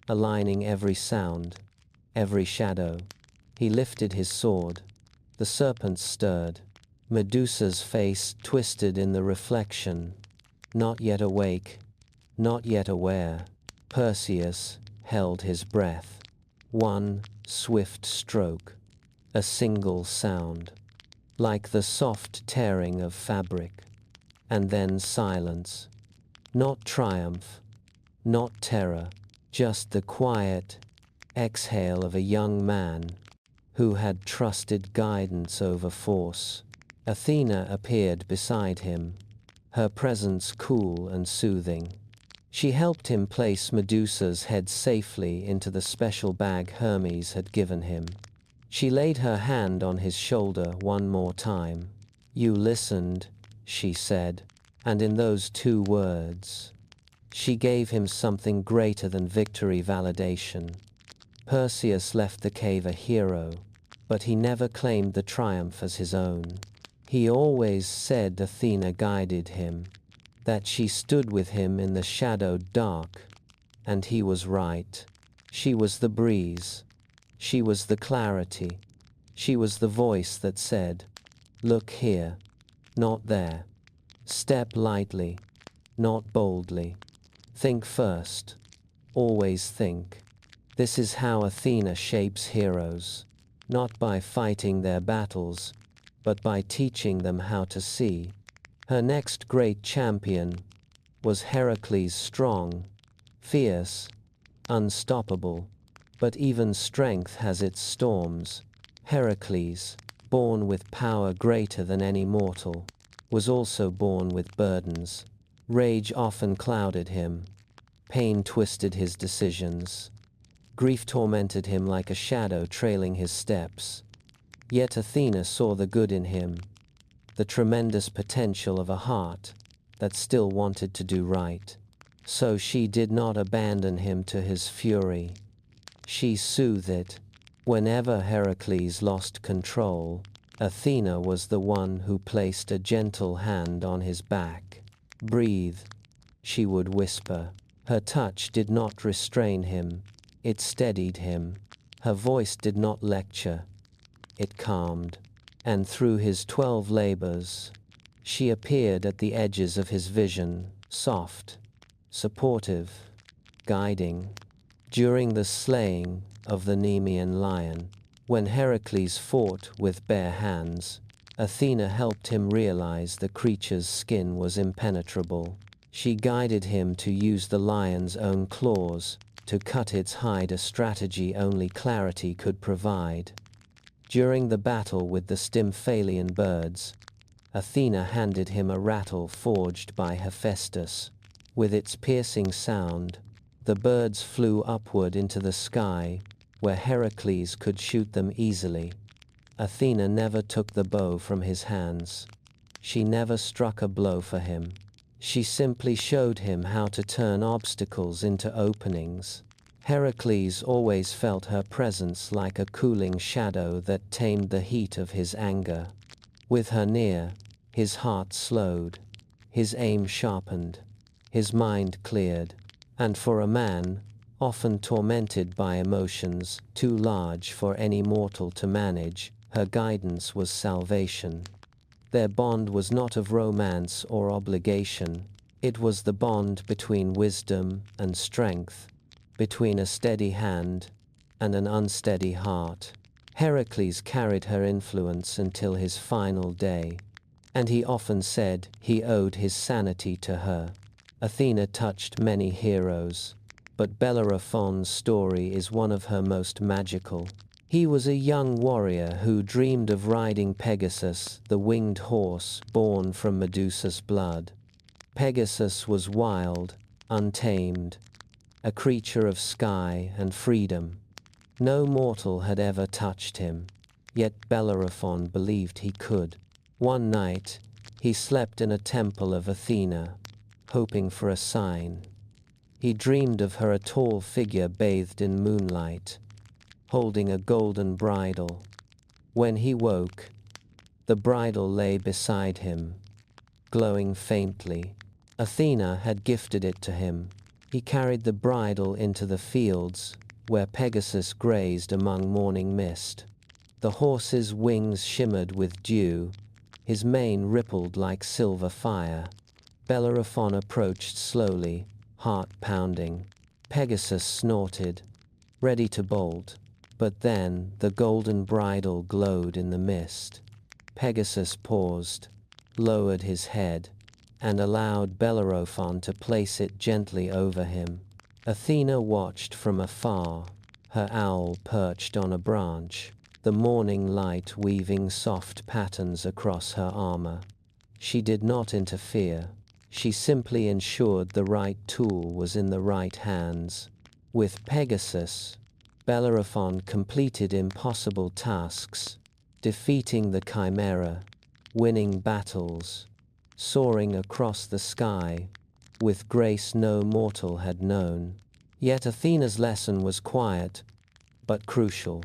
aligning every sound, every shadow. He lifted his sword. The serpent stirred. Medusa's face twisted in the reflection. Not yet awake, not yet aware, Perseus held his breath. One swift stroke, a single sound, like the soft tearing of fabric. And then silence. Not triumph, not terror, just the quiet exhale of a young man who had trusted guidance over force. Athena appeared beside him, her presence cool and soothing. She helped him place Medusa's head safely into the special bag Hermes had given him. She laid her hand on his shoulder one more time. "You listened," she said, and in those two words, she gave him something greater than victory validation. Perseus left the cave a hero, but he never claimed the triumph as his own. He always said Athena guided him, that she stood with him in the shadowed dark, and he was right. She was the breeze. She was the clarity. She was the voice that said, "Look here, not there. Step lightly, not boldly. Think first. Always think." This is how Athena shapes heroes, not by fighting their battles, but by teaching them how to see. Her next great champion was Heracles, strong, fierce, unstoppable, but even strength has its storms. Heracles, born with power greater than any mortal, was also born with burdens. Rage often clouded him. Pain twisted his decisions. Grief tormented him like a shadow trailing his steps. Yet Athena saw the good in him, the tremendous potential of a heart that still wanted to do right. So she did not abandon him to his fury. She soothed it. Whenever Heracles lost control, Athena was the one who placed a gentle hand on his back. "Breathe," she would whisper. Her touch did not restrain him, it steadied him. Her voice did not lecture, it calmed. And through his 12 labors, she appeared at the edges of his vision, soft, supportive, guiding. During the slaying of the Nemean lion, when Heracles fought with bare hands, Athena helped him realize the creature's skin was impenetrable. She guided him to use the lion's own claws to cut its hide, a strategy only clarity could provide. During the battle with the Stymphalian birds, Athena handed him a rattle forged by Hephaestus. With its piercing sound, the birds flew upward into the sky, where Heracles could shoot them easily. Athena never took the bow from his hands. She never struck a blow for him. She simply showed him how to turn obstacles into openings. Heracles always felt her presence like a cooling shadow that tamed the heat of his anger. With her near, his heart slowed, his aim sharpened, his mind cleared. And for a man, often tormented by emotions too large for any mortal to manage, her guidance was salvation. Their bond was not of romance or obligation. It was the bond between wisdom and strength, between a steady hand and an unsteady heart. Heracles carried her influence until his final day, and he often said he owed his sanity to her. Athena touched many heroes, but Bellerophon's story is one of her most magical. He was a young warrior who dreamed of riding Pegasus, the winged horse born from Medusa's blood. Pegasus was wild, untamed, a creature of sky and freedom. No mortal had ever touched him, yet Bellerophon believed he could. One night, he slept in a temple of Athena, hoping for a sign. He dreamed of her, a tall figure bathed in moonlight, holding a golden bridle. When he woke, the bridle lay beside him, glowing faintly. Athena had gifted it to him. He carried the bridle into the fields, where Pegasus grazed among morning mist. The horse's wings shimmered with dew, his mane rippled like silver fire. Bellerophon approached slowly, heart pounding. Pegasus snorted, ready to bolt. But then the golden bridle glowed in the mist. Pegasus paused, lowered his head, and allowed Bellerophon to place it gently over him. Athena watched from afar, her owl perched on a branch, the morning light weaving soft patterns across her armor. She did not interfere. She simply ensured the right tool was in the right hands. With Pegasus, Bellerophon completed impossible tasks, defeating the Chimera, winning battles, soaring across the sky, with grace no mortal had known. Yet Athena's lesson was quiet, but crucial.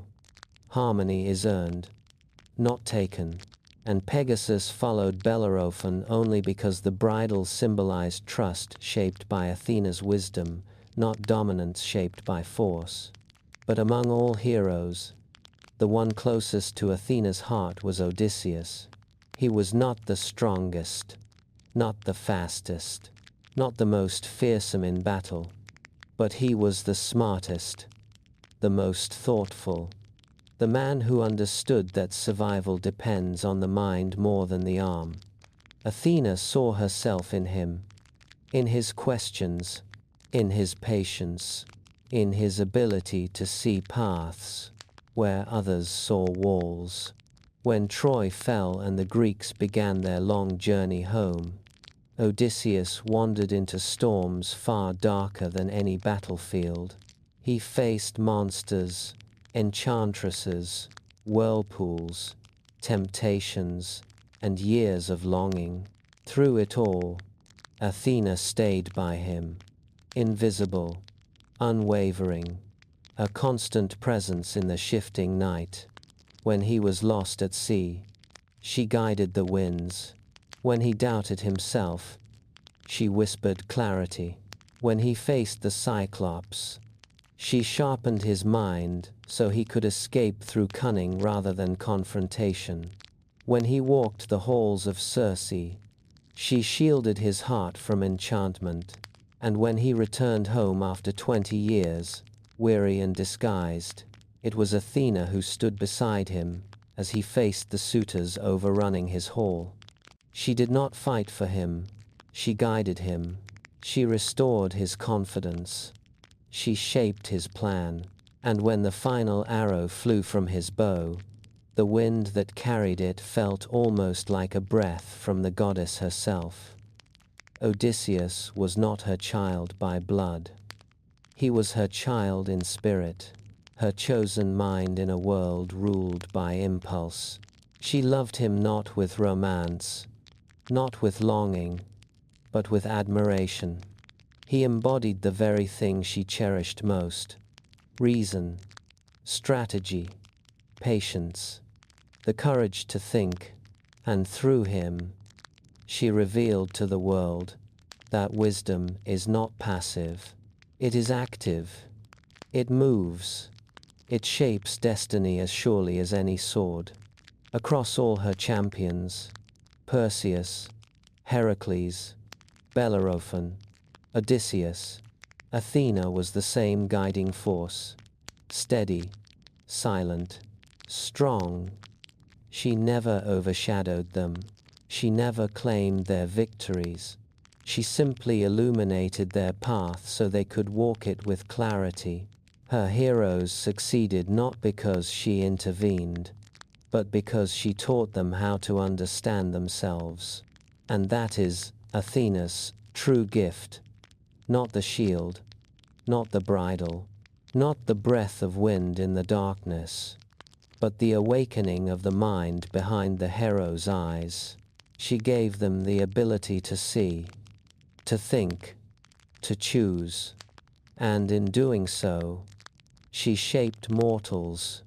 Harmony is earned, not taken, and Pegasus followed Bellerophon only because the bridle symbolized trust shaped by Athena's wisdom, not dominance shaped by force. But among all heroes, the one closest to Athena's heart was Odysseus. He was not the strongest, not the fastest, not the most fearsome in battle, but he was the smartest, the most thoughtful, the man who understood that survival depends on the mind more than the arm. Athena saw herself in him, in his questions, in his patience, in his ability to see paths where others saw walls. When Troy fell and the Greeks began their long journey home, Odysseus wandered into storms far darker than any battlefield. He faced monsters, enchantresses, whirlpools, temptations, and years of longing. Through it all, Athena stayed by him, invisible, unwavering, a constant presence in the shifting night. When he was lost at sea, she guided the winds. When he doubted himself, she whispered clarity. When he faced the Cyclops, she sharpened his mind so he could escape through cunning rather than confrontation. When he walked the halls of Circe, she shielded his heart from enchantment. And when he returned home after 20 years, weary and disguised, it was Athena who stood beside him as he faced the suitors overrunning his hall. She did not fight for him, she guided him. She restored his confidence. She shaped his plan, and when the final arrow flew from his bow, the wind that carried it felt almost like a breath from the goddess herself. Odysseus was not her child by blood. He was her child in spirit, her chosen mind in a world ruled by impulse. She loved him not with romance, not with longing, but with admiration. He embodied the very thing she cherished most: reason, strategy, patience, the courage to think, and through him, she revealed to the world that wisdom is not passive, it is active, it moves, it shapes destiny as surely as any sword. Across all her champions, Perseus, Heracles, Bellerophon, Odysseus, Athena was the same guiding force, steady, silent, strong. She never overshadowed them. She never claimed their victories. She simply illuminated their path so they could walk it with clarity. Her heroes succeeded not because she intervened, but because she taught them how to understand themselves. And that is Athena's true gift. Not the shield, not the bridle, not the breath of wind in the darkness, but the awakening of the mind behind the hero's eyes. She gave them the ability to see, to think, to choose, and in doing so, she shaped mortals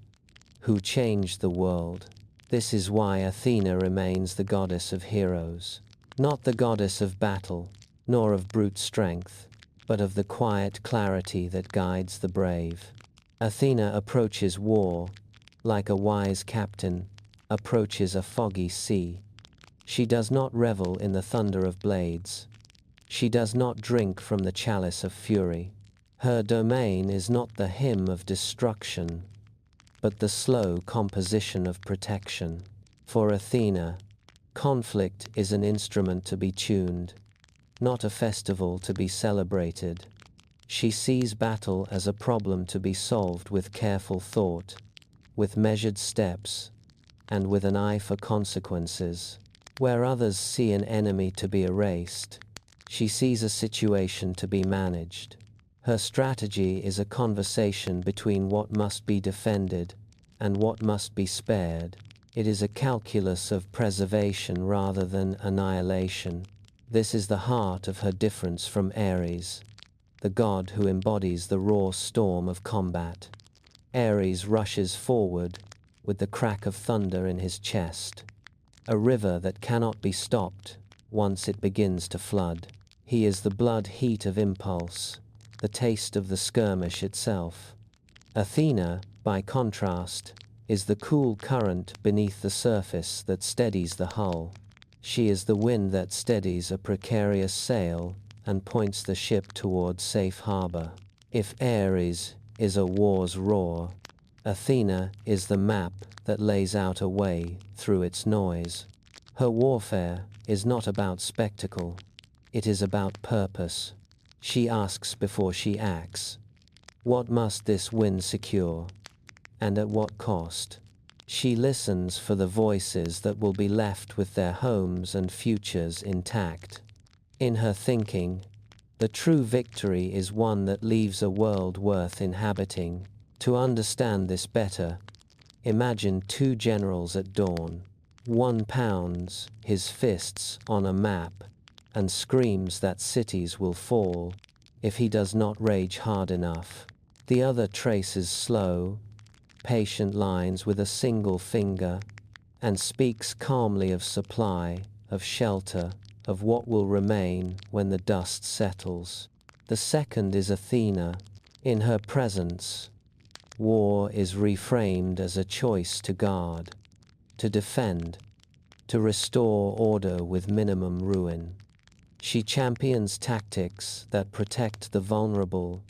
who changed the world. This is why Athena remains the goddess of heroes, not the goddess of battle, nor of brute strength, but of the quiet clarity that guides the brave. Athena approaches war like a wise captain, approaches a foggy sea. She does not revel in the thunder of blades. She does not drink from the chalice of fury. Her domain is not the hymn of destruction, but the slow composition of protection. For Athena, conflict is an instrument to be tuned, not a festival to be celebrated. She sees battle as a problem to be solved with careful thought, with measured steps, and with an eye for consequences. Where others see an enemy to be erased, she sees a situation to be managed. Her strategy is a conversation between what must be defended and what must be spared. It is a calculus of preservation rather than annihilation. This is the heart of her difference from Ares, the god who embodies the raw storm of combat. Ares rushes forward with the crack of thunder in his chest, a river that cannot be stopped once it begins to flood. He is the blood heat of impulse, the taste of the skirmish itself. Athena, by contrast, is the cool current beneath the surface that steadies the hull. She is the wind that steadies a precarious sail and points the ship toward safe harbor. If Ares is a war's roar, Athena is the map that lays out a way through its noise. Her warfare is not about spectacle. It is about purpose. She asks before she acts. What must this win secure? And at what cost? She listens for the voices that will be left with their homes and futures intact. In her thinking, the true victory is one that leaves a world worth inhabiting. To understand this better, imagine two generals at dawn. One pounds his fists on a map and screams that cities will fall if he does not rage hard enough. The other traces slow, patient lines with a single finger and speaks calmly of supply, of shelter, of what will remain when the dust settles. The second is Athena. In her presence, war is reframed as a choice to guard, to defend, to restore order with minimum ruin. She champions tactics that protect the vulnerable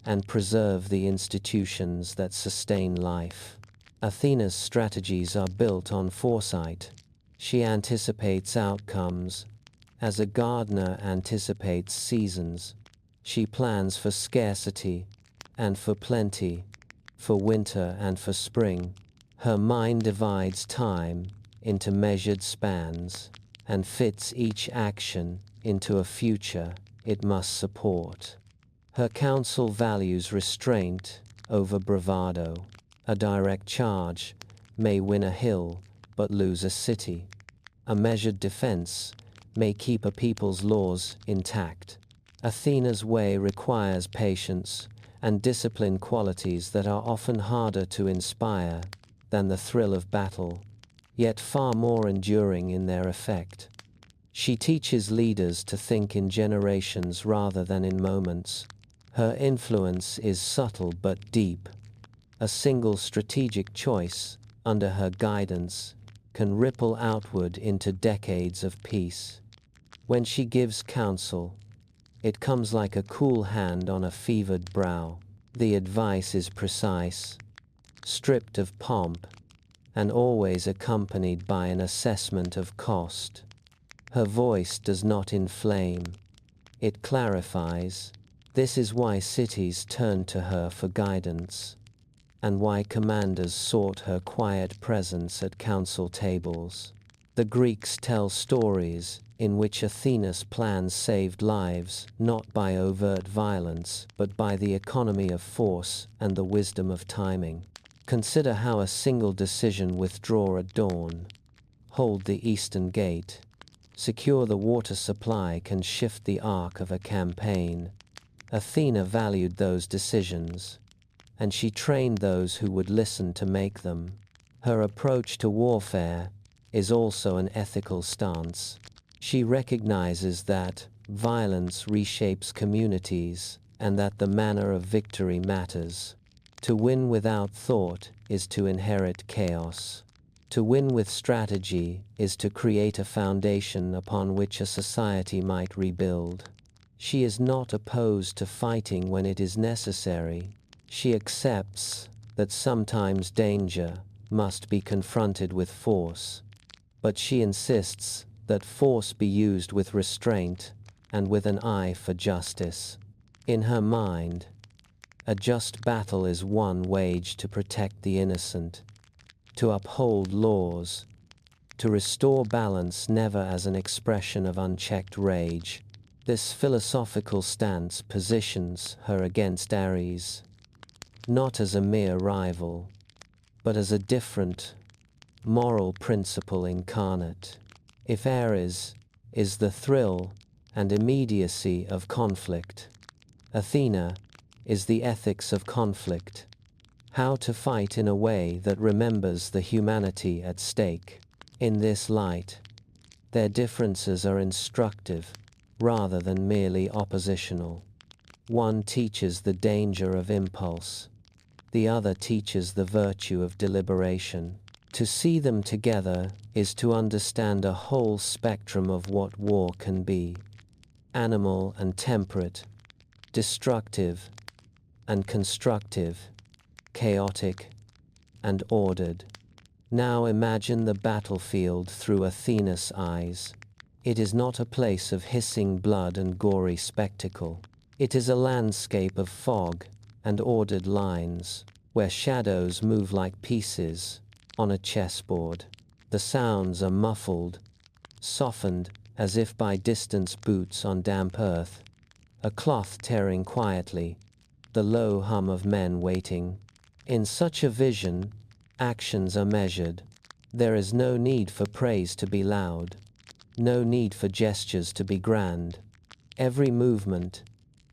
and preserve the institutions that sustain life. Athena's strategies are built on foresight. She anticipates outcomes as a gardener anticipates seasons. She plans for scarcity and for plenty, for winter and for spring. Her mind divides time into measured spans and fits each action into a future it must support. Her counsel values restraint over bravado. A direct charge may win a hill but lose a city. A measured defense may keep a people's laws intact. Athena's way requires patience and discipline, qualities that are often harder to inspire than the thrill of battle, yet far more enduring in their effect. She teaches leaders to think in generations rather than in moments. Her influence is subtle but deep. A single strategic choice under her guidance can ripple outward into decades of peace. When she gives counsel, it comes like a cool hand on a fevered brow. The advice is precise, stripped of pomp, and always accompanied by an assessment of cost. Her voice does not inflame, it clarifies. This is why cities turned to her for guidance, and why commanders sought her quiet presence at council tables. The Greeks tell stories in which Athena's plans saved lives, not by overt violence, but by the economy of force and the wisdom of timing. Consider how a single decision: withdraw at dawn, hold the eastern gate, secure the water supply, can shift the arc of a campaign. Athena valued those decisions, and she trained those who would listen to make them. Her approach to warfare is also an ethical stance. She recognizes that violence reshapes communities and that the manner of victory matters. To win without thought is to inherit chaos. To win with strategy is to create a foundation upon which a society might rebuild. She is not opposed to fighting when it is necessary. She accepts that sometimes danger must be confronted with force, but she insists that force be used with restraint and with an eye for justice. In her mind, a just battle is one waged to protect the innocent, to uphold laws, to restore balance never as an expression of unchecked rage. This philosophical stance positions her against Ares, not as a mere rival, but as a different, moral principle incarnate. If Ares is the thrill and immediacy of conflict, Athena is the ethics of conflict, how to fight in a way that remembers the humanity at stake. In this light, their differences are instructive rather than merely oppositional. One teaches the danger of impulse, the other teaches the virtue of deliberation. To see them together is to understand a whole spectrum of what war can be: animal and temperate, destructive and constructive, chaotic and ordered. Now imagine the battlefield through Athena's eyes. It is not a place of hissing blood and gory spectacle. It is a landscape of fog and ordered lines, where shadows move like pieces on a chessboard. The sounds are muffled, softened as if by distant boots on damp earth, a cloth tearing quietly, the low hum of men waiting. In such a vision, actions are measured. There is no need for praise to be loud, no need for gestures to be grand. Every movement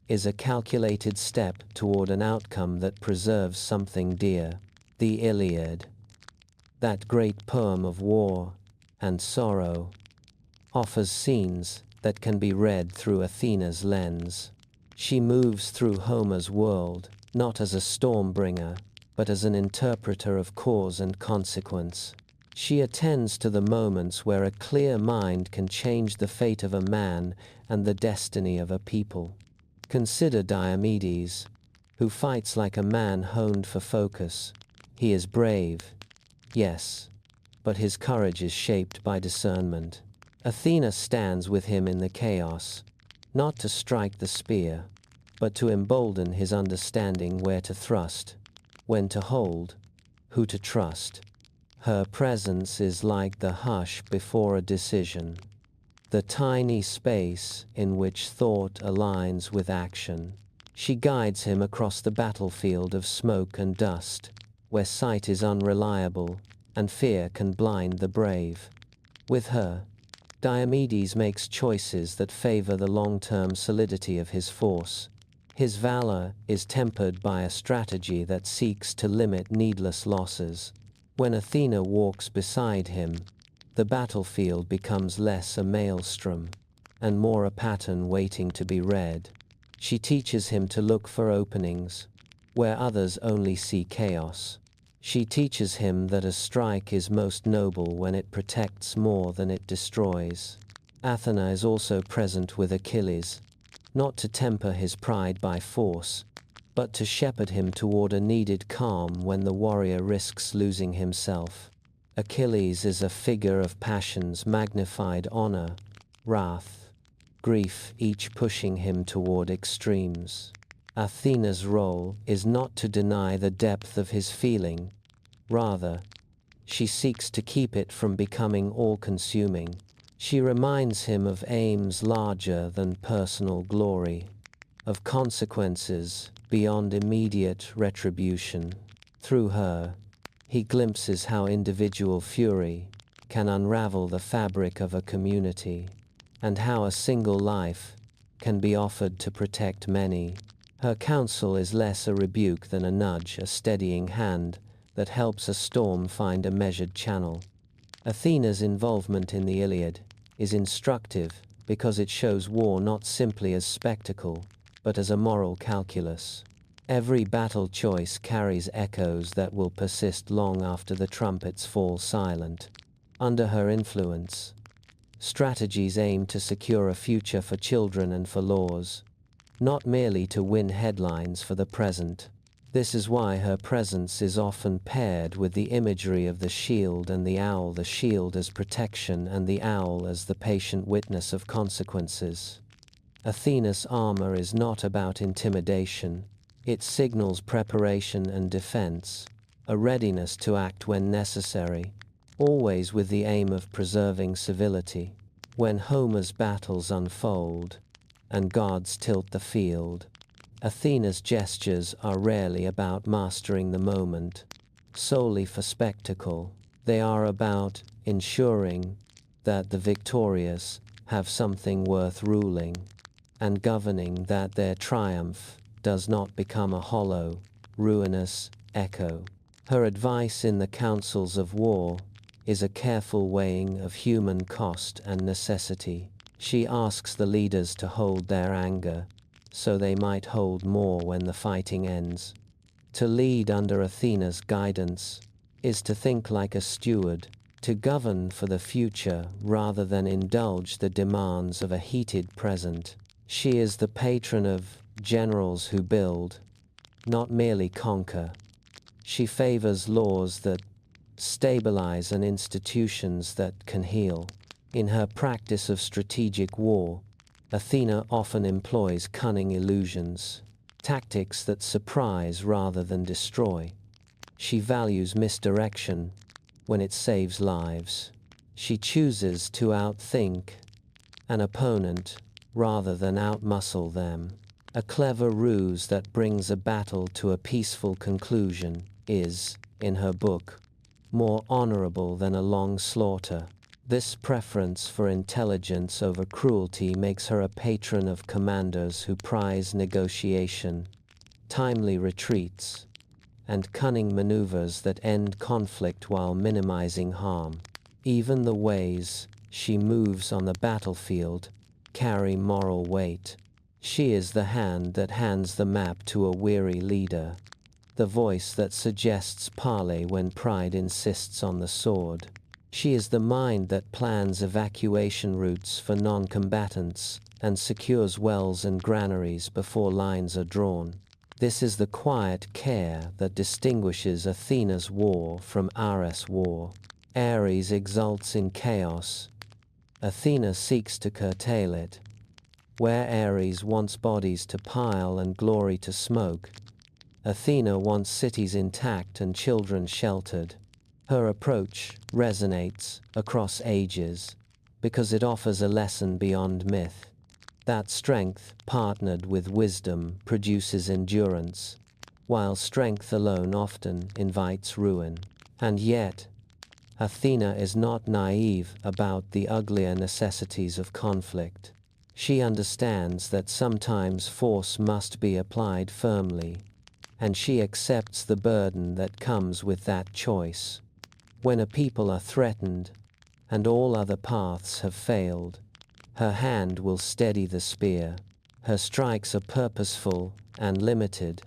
is a calculated step toward an outcome that preserves something dear. The Iliad, that great poem of war and sorrow, offers scenes that can be read through Athena's lens. She moves through Homer's world, not as a storm-bringer, but as an interpreter of cause and consequence. She attends to the moments where a clear mind can change the fate of a man and the destiny of a people. Consider Diomedes, who fights like a man honed for focus. He is brave, yes, but his courage is shaped by discernment. Athena stands with him in the chaos, not to strike the spear, but to embolden his understanding where to thrust, when to hold, who to trust. Her presence is like the hush before a decision, the tiny space in which thought aligns with action. She guides him across the battlefield of smoke and dust, where sight is unreliable and fear can blind the brave. With her, Diomedes makes choices that favor the long-term solidity of his force. His valor is tempered by a strategy that seeks to limit needless losses. When Athena walks beside him, the battlefield becomes less a maelstrom and more a pattern waiting to be read. She teaches him to look for openings where others only see chaos. She teaches him that a strike is most noble when it protects more than it destroys. Athena is also present with Achilles, not to temper his pride by force, but to shepherd him toward a needed calm when the warrior risks losing himself. Achilles is a figure of passion's magnified honor, wrath, grief, each pushing him toward extremes. Athena's role is not to deny the depth of his feeling. Rather, she seeks to keep it from becoming all-consuming. She reminds him of aims larger than personal glory, of consequences beyond immediate retribution. Through her, he glimpses how individual fury can unravel the fabric of a community, and how a single life can be offered to protect many. Her counsel is less a rebuke than a nudge, a steadying hand that helps a storm find a measured channel. Athena's involvement in the Iliad is instructive because it shows war not simply as spectacle, but as a moral calculus. Every battle choice carries echoes that will persist long after the trumpets fall silent. Under her influence, strategies aim to secure a future for children and for laws, not merely to win headlines for the present. This is why her presence is often paired with the imagery of the shield and the owl, the shield as protection and the owl as the patient witness of consequences. Athena's armor is not about intimidation. It signals preparation and defense, a readiness to act when necessary, always with the aim of preserving civility. When Homer's battles unfold and gods tilt the field, Athena's gestures are rarely about mastering the moment, solely for spectacle. They are about ensuring that the victorious have something worth ruling, and governing that their triumph does not become a hollow, ruinous echo. Her advice in the councils of war is a careful weighing of human cost and necessity. She asks the leaders to hold their anger, so they might hold more when the fighting ends. To lead under Athena's guidance is to think like a steward, to govern for the future rather than indulge the demands of a heated present. She is the patron of generals who build, not merely conquer. She favors laws that stabilize and institutions that can heal. In her practice of strategic war, Athena often employs cunning illusions, tactics that surprise rather than destroy. She values misdirection when it saves lives. She chooses to outthink an opponent rather than outmuscle them. A clever ruse that brings a battle to a peaceful conclusion is, in her book, more honorable than a long slaughter. This preference for intelligence over cruelty makes her a patron of commanders who prize negotiation, timely retreats, and cunning maneuvers that end conflict while minimizing harm. Even the ways she moves on the battlefield carry moral weight. She is the hand that hands the map to a weary leader, the voice that suggests parley when pride insists on the sword. She is the mind that plans evacuation routes for non-combatants and secures wells and granaries before lines are drawn. This is the quiet care that distinguishes Athena's war from Ares' war. Ares exults in chaos. Athena seeks to curtail it. Where Ares wants bodies to pile and glory to smoke, Athena wants cities intact and children sheltered. Her approach resonates across ages because it offers a lesson beyond myth. That strength, partnered with wisdom, produces endurance, while strength alone often invites ruin. And yet, Athena is not naive about the uglier necessities of conflict. She understands that sometimes force must be applied firmly, and she accepts the burden that comes with that choice. When a people are threatened, and all other paths have failed, her hand will steady the spear. Her strikes are purposeful and limited,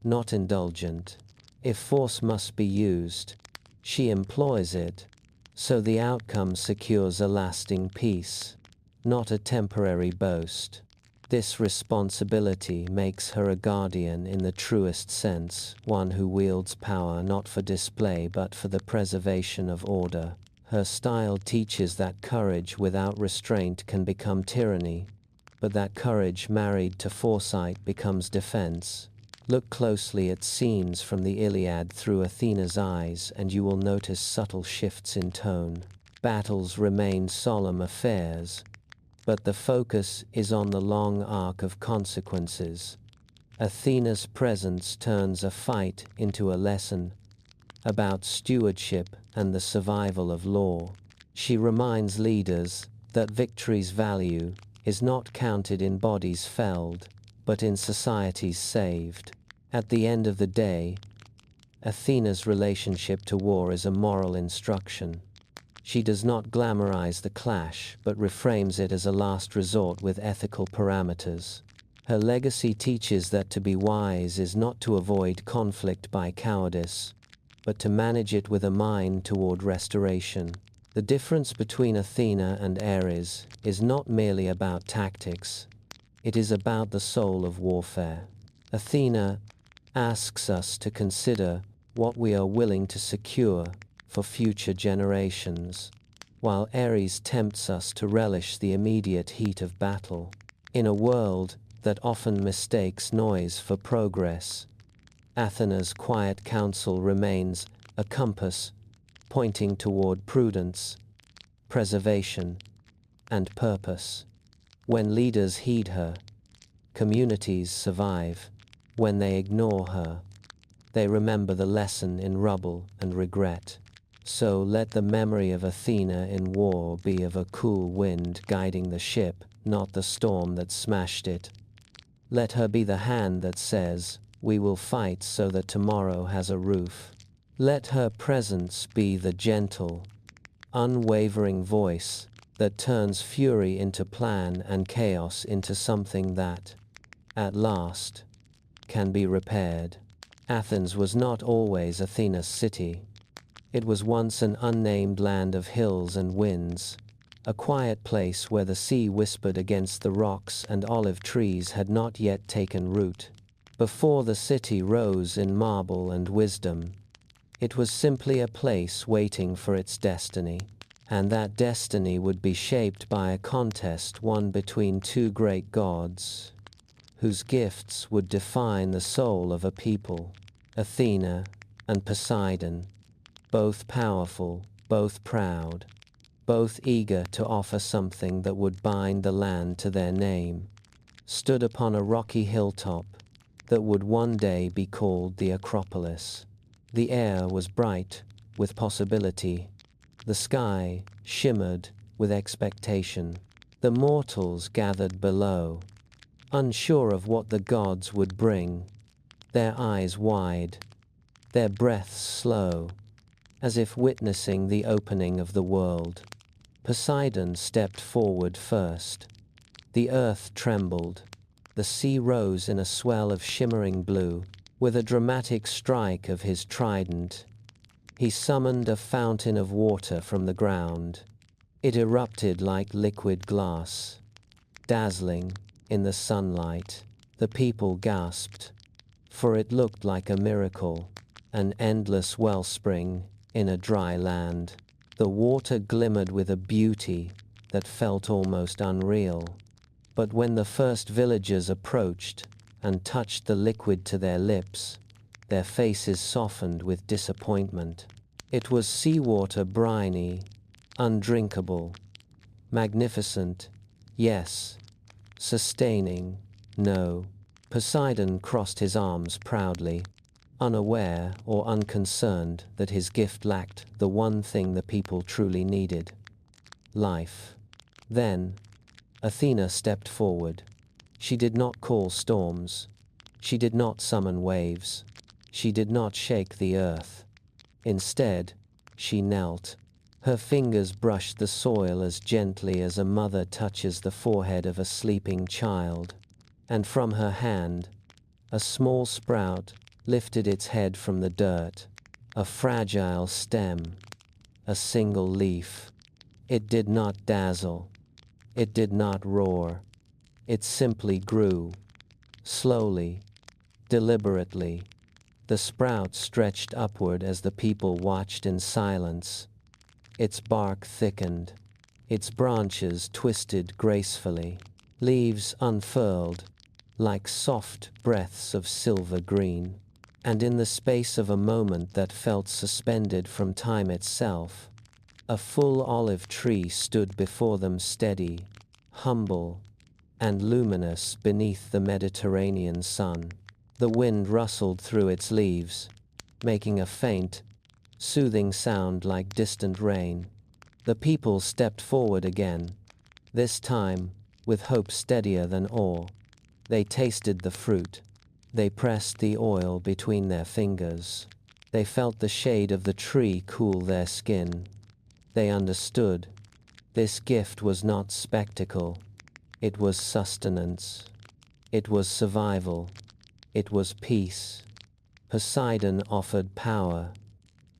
not indulgent. If force must be used, she employs it, so the outcome secures a lasting peace, not a temporary boast. This responsibility makes her a guardian in the truest sense, one who wields power not for display but for the preservation of order. Her style teaches that courage without restraint can become tyranny, but that courage married to foresight becomes defense. Look closely at scenes from the Iliad through Athena's eyes and you will notice subtle shifts in tone. Battles remain solemn affairs, but the focus is on the long arc of consequences. Athena's presence turns a fight into a lesson about stewardship and the survival of law. She reminds leaders that victory's value is not counted in bodies felled, but in societies saved. At the end of the day, Athena's relationship to war is a moral instruction. She does not glamorize the clash, but reframes it as a last resort with ethical parameters. Her legacy teaches that to be wise is not to avoid conflict by cowardice, but to manage it with a mind toward restoration. The difference between Athena and Ares is not merely about tactics, it is about the soul of warfare. Athena asks us to consider what we are willing to secure for future generations, while Ares tempts us to relish the immediate heat of battle. In a world that often mistakes noise for progress, Athena's quiet counsel remains a compass pointing toward prudence, preservation, and purpose. When leaders heed her, communities survive. When they ignore her, they remember the lesson in rubble and regret. So let the memory of Athena in war be of a cool wind guiding the ship, not the storm that smashed it. Let her be the hand that says, "We will fight so that tomorrow has a roof." Let her presence be the gentle, unwavering voice that turns fury into plan and chaos into something that, at last, can be repaired. Athens was not always Athena's city. It was once an unnamed land of hills and winds, a quiet place where the sea whispered against the rocks and olive trees had not yet taken root. Before the city rose in marble and wisdom, it was simply a place waiting for its destiny, and that destiny would be shaped by a contest won between two great gods, whose gifts would define the soul of a people, Athena and Poseidon, both powerful, both proud, both eager to offer something that would bind the land to their name, stood upon a rocky hilltop that would one day be called the Acropolis. The air was bright with possibility. The sky shimmered with expectation. The mortals gathered below, unsure of what the gods would bring, their eyes wide, their breaths slow, as if witnessing the opening of the world. Poseidon stepped forward first. The earth trembled. The sea rose in a swell of shimmering blue. With a dramatic strike of his trident, he summoned a fountain of water from the ground. It erupted like liquid glass, dazzling in the sunlight. The people gasped, for it looked like a miracle, an endless wellspring in a dry land. The water glimmered with a beauty that felt almost unreal. But when the first villagers approached and touched the liquid to their lips, their faces softened with disappointment. It was seawater, briny, undrinkable, magnificent, yes, sustaining, no. Poseidon crossed his arms proudly, unaware or unconcerned that his gift lacked the one thing the people truly needed: life. Then, Athena stepped forward. She did not call storms. She did not summon waves. She did not shake the earth. Instead, she knelt. Her fingers brushed the soil as gently as a mother touches the forehead of a sleeping child. And from her hand, a small sprout lifted its head from the dirt, a fragile stem, a single leaf. It did not dazzle. It did not roar. It simply grew, slowly, deliberately. The sprout stretched upward as the people watched in silence. Its bark thickened. Its branches twisted gracefully. Leaves unfurled, like soft breaths of silver green. And in the space of a moment that felt suspended from time itself, a full olive tree stood before them, steady, humble, and luminous beneath the Mediterranean sun. The wind rustled through its leaves, making a faint, soothing sound like distant rain. The people stepped forward again, this time with hope steadier than awe. They tasted the fruit. They pressed the oil between their fingers. They felt the shade of the tree cool their skin. They understood. This gift was not spectacle. It was sustenance. It was survival. It was peace. Poseidon offered power.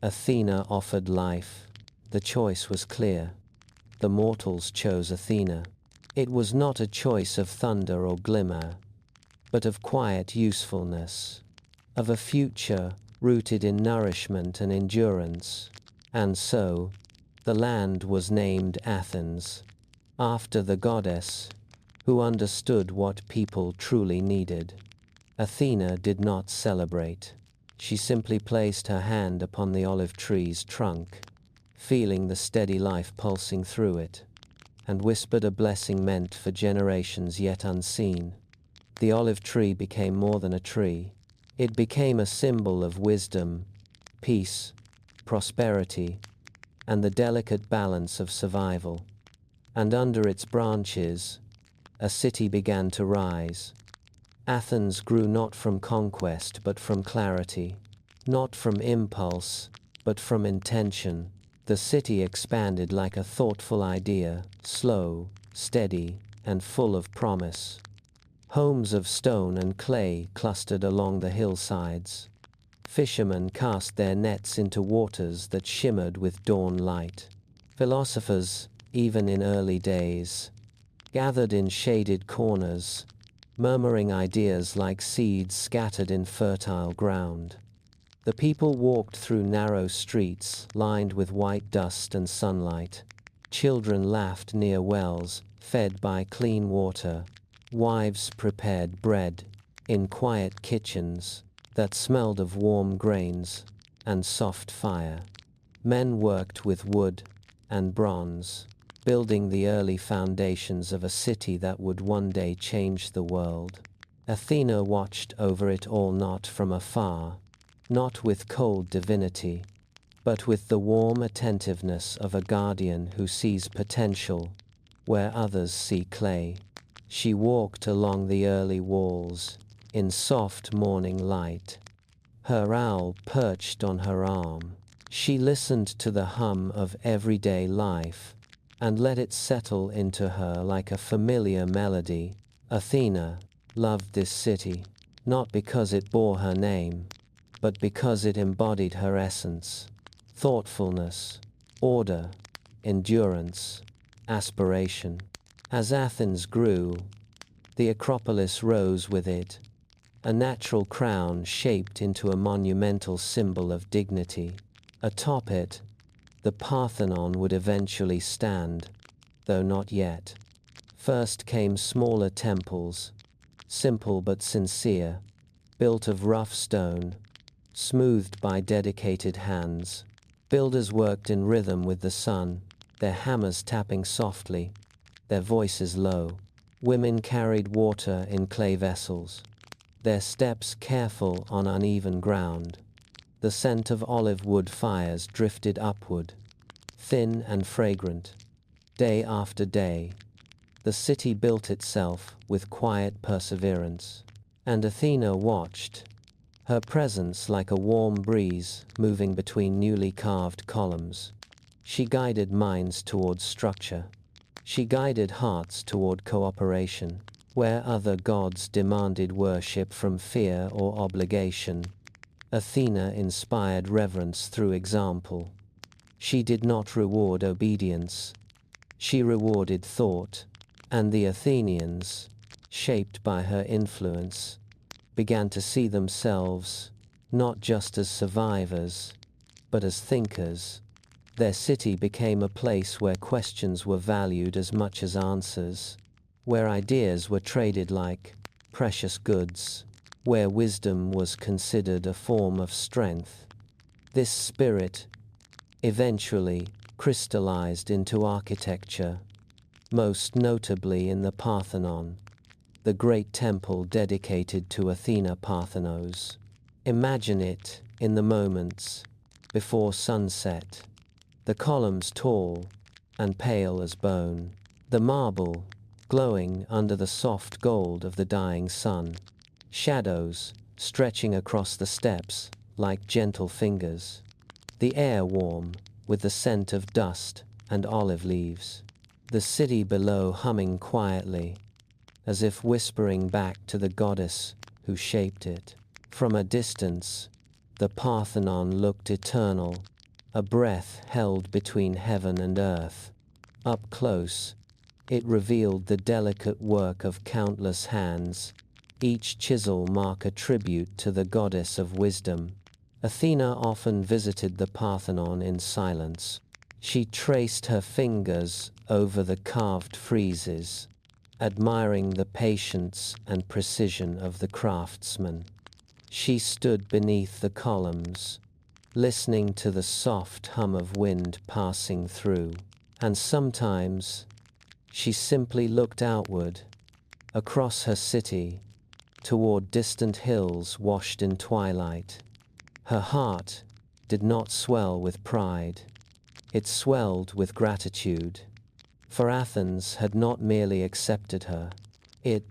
Athena offered life. The choice was clear. The mortals chose Athena. It was not a choice of thunder or glimmer, but of quiet usefulness, of a future rooted in nourishment and endurance. And so, the land was named Athens, after the goddess who understood what people truly needed. Athena did not celebrate. She simply placed her hand upon the olive tree's trunk, feeling the steady life pulsing through it, and whispered a blessing meant for generations yet unseen. The olive tree became more than a tree. It became a symbol of wisdom, peace, prosperity, and the delicate balance of survival. And under its branches, a city began to rise. Athens grew not from conquest but from clarity, not from impulse but from intention. The city expanded like a thoughtful idea, slow, steady, and full of promise. Homes of stone and clay clustered along the hillsides. Fishermen cast their nets into waters that shimmered with dawn light. Philosophers, even in early days, gathered in shaded corners, murmuring ideas like seeds scattered in fertile ground. The people walked through narrow streets lined with white dust and sunlight. Children laughed near wells, fed by clean water. Wives prepared bread in quiet kitchens that smelled of warm grains and soft fire. Men worked with wood and bronze, building the early foundations of a city that would one day change the world. Athena watched over it all, not from afar, not with cold divinity, but with the warm attentiveness of a guardian who sees potential where others see clay. She walked along the early walls in soft morning light, her owl perched on her arm. She listened to the hum of everyday life and let it settle into her like a familiar melody. Athena loved this city, not because it bore her name, but because it embodied her essence: thoughtfulness, order, endurance, aspiration. As Athens grew, the Acropolis rose with it, a natural crown shaped into a monumental symbol of dignity. Atop it, the Parthenon would eventually stand, though not yet. First came smaller temples, simple but sincere, built of rough stone, smoothed by dedicated hands. Builders worked in rhythm with the sun, their hammers tapping softly, their voices low. Women carried water in clay vessels, their steps careful on uneven ground. The scent of olive wood fires drifted upward, thin and fragrant. Day after day, the city built itself with quiet perseverance. And Athena watched, her presence like a warm breeze moving between newly carved columns. She guided minds toward structure. She guided hearts toward cooperation. Where other gods demanded worship from fear or obligation, Athena inspired reverence through example. She did not reward obedience. She rewarded thought. And the Athenians, shaped by her influence, began to see themselves not just as survivors, but as thinkers. Their city became a place where questions were valued as much as answers, where ideas were traded like precious goods, where wisdom was considered a form of strength. This spirit eventually crystallized into architecture, most notably in the Parthenon, the great temple dedicated to Athena Parthenos. Imagine it in the moments before sunset, the columns tall and pale as bone, the marble glowing under the soft gold of the dying sun, shadows stretching across the steps like gentle fingers, the air warm with the scent of dust and olive leaves, the city below humming quietly, as if whispering back to the goddess who shaped it. From a distance, the Parthenon looked eternal, a breath held between heaven and earth. Up close, it revealed the delicate work of countless hands, each chisel mark a tribute to the goddess of wisdom. Athena often visited the Parthenon in silence. She traced her fingers over the carved friezes, admiring the patience and precision of the craftsman. She stood beneath the columns, listening to the soft hum of wind passing through, and sometimes she simply looked outward, across her city, toward distant hills washed in twilight. Her heart did not swell with pride. It swelled with gratitude, for Athens had not merely accepted her. It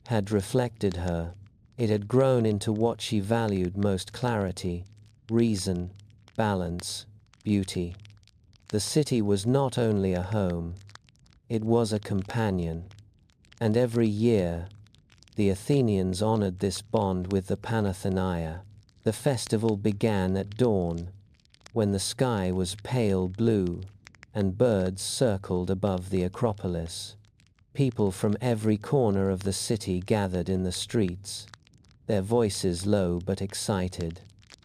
had reflected her. It had grown into what she valued most: clarity, reason, balance, beauty. The city was not only a home, it was a companion, and every year the Athenians honored this bond with the Panathenaea. The festival began at dawn, when the sky was pale blue and birds circled above the Acropolis. People from every corner of the city gathered in the streets, their voices low but excited.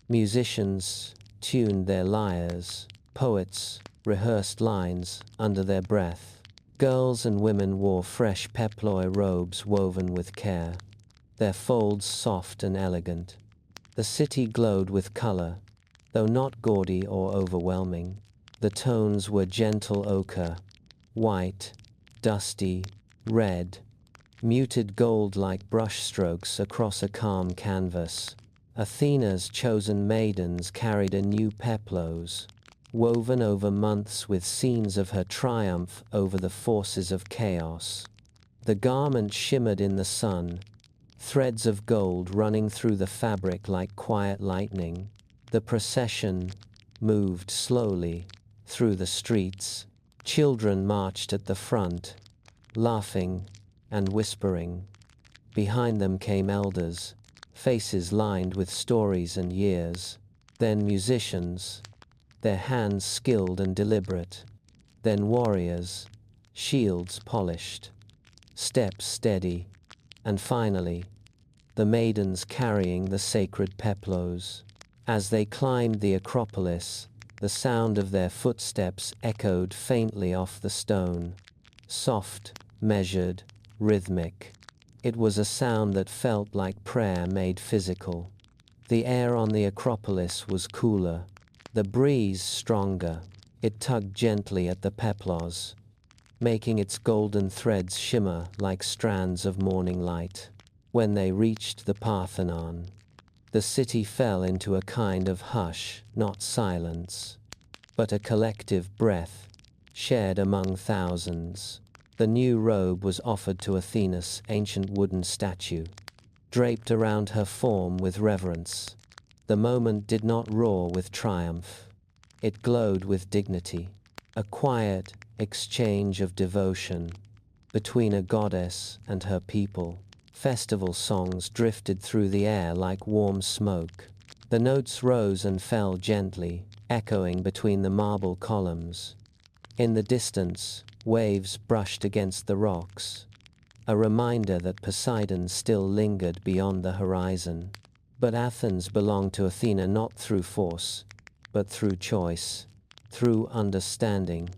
Musicians tuned their lyres, poets rehearsed lines under their breath. Girls and women wore fresh peploi robes woven with care, their folds soft and elegant. The city glowed with color, though not gaudy or overwhelming. The tones were gentle ochre, white, dusty, red, muted gold like brushstrokes across a calm canvas. Athena's chosen maidens carried anew peplos, woven over months with scenes of her triumph over the forces of chaos. The garment shimmered in the sun, threads of gold running through the fabric like quiet lightning. The procession moved slowly through the streets. Children marched at the front, laughing and whispering. Behind them came elders, faces lined with stories and years. Then musicians, their hands skilled and deliberate. Then warriors, shields polished, steps steady. And finally, the maidens carrying the sacred peplos. As they climbed the Acropolis, the sound of their footsteps echoed faintly off the stone, soft, measured, rhythmic. It was a sound that felt like prayer made physical. The air on the Acropolis was cooler, the breeze stronger. It tugged gently at the peplos, making its golden threads shimmer like strands of morning light. When they reached the Parthenon, the city fell into a kind of hush, not silence, but a collective breath, shared among thousands. The new robe was offered to Athena's ancient wooden statue, draped around her form with reverence. The moment did not roar with triumph. It glowed with dignity, a quiet exchange of devotion between a goddess and her people. Festival songs drifted through the air like warm smoke. The notes rose and fell gently, echoing between the marble columns. In the distance, waves brushed against the rocks, a reminder that Poseidon still lingered beyond the horizon. But Athens belonged to Athena not through force, but through choice, through understanding,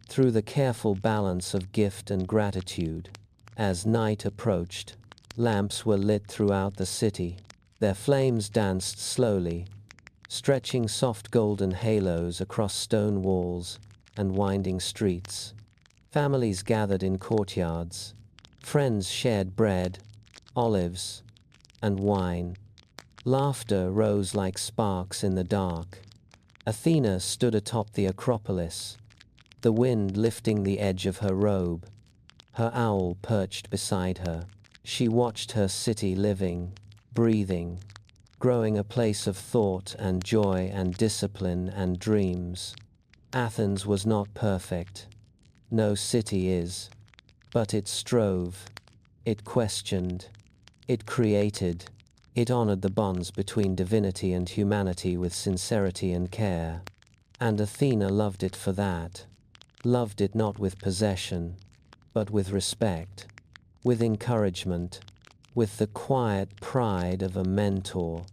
through the careful balance of gift and gratitude. As night approached, lamps were lit throughout the city. Their flames danced slowly, stretching soft golden halos across stone walls and winding streets. Families gathered in courtyards. Friends shared bread, olives, and wine. Laughter rose like sparks in the dark. Athena stood atop the Acropolis, the wind lifting the edge of her robe, her owl perched beside her. She watched her city living, breathing, growing a place of thought and joy and discipline and dreams. Athens was not perfect. No city is. But it strove. It questioned. It created. It honored the bonds between divinity and humanity with sincerity and care. And Athena loved it for that. Loved it not with possession, but with respect, with encouragement, with the quiet pride of a mentor,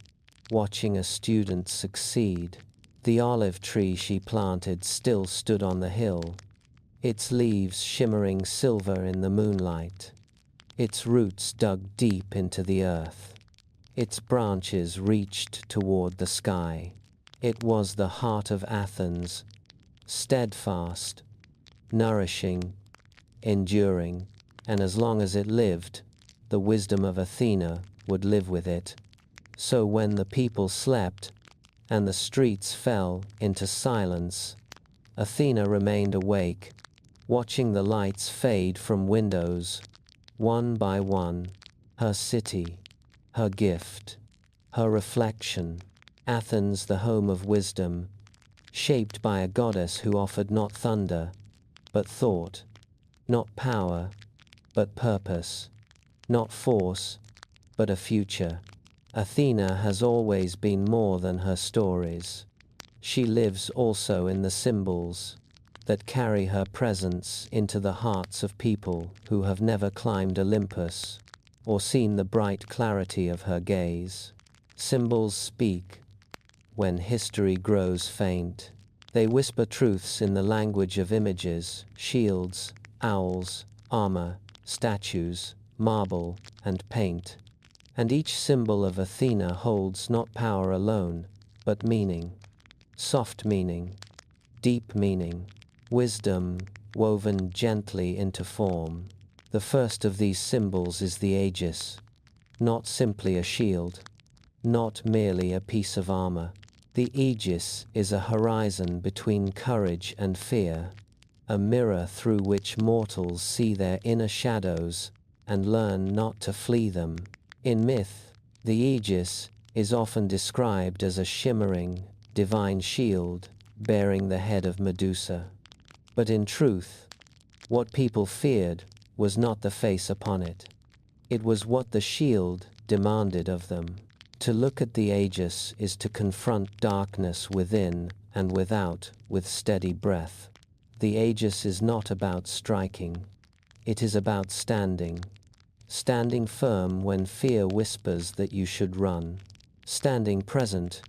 watching a student succeed. The olive tree she planted still stood on the hill, its leaves shimmering silver in the moonlight, its roots dug deep into the earth, its branches reached toward the sky. It was the heart of Athens, steadfast, nourishing, enduring, and as long as it lived, the wisdom of Athena would live with it. So when the people slept, and the streets fell into silence, Athena remained awake, watching the lights fade from windows, one by one, her city, her gift, her reflection. Athens, the home of wisdom, shaped by a goddess who offered not thunder, but thought, not power, but purpose, not force, but a future. Athena has always been more than her stories. She lives also in the symbols that carry her presence into the hearts of people who have never climbed Olympus or seen the bright clarity of her gaze. Symbols speak when history grows faint. They whisper truths in the language of images, shields, owls, armor, statues, marble, and paint. And each symbol of Athena holds not power alone, but meaning. Soft meaning, deep meaning, wisdom woven gently into form. The first of these symbols is the aegis, not simply a shield, not merely a piece of armor. The aegis is a horizon between courage and fear, a mirror through which mortals see their inner shadows and learn not to flee them. In myth, the aegis is often described as a shimmering, divine shield bearing the head of Medusa. But in truth, what people feared was not the face upon it. It was what the shield demanded of them. To look at the aegis is to confront darkness within and without with steady breath. The aegis is not about striking. It is about standing. Standing firm when fear whispers that you should run. Standing present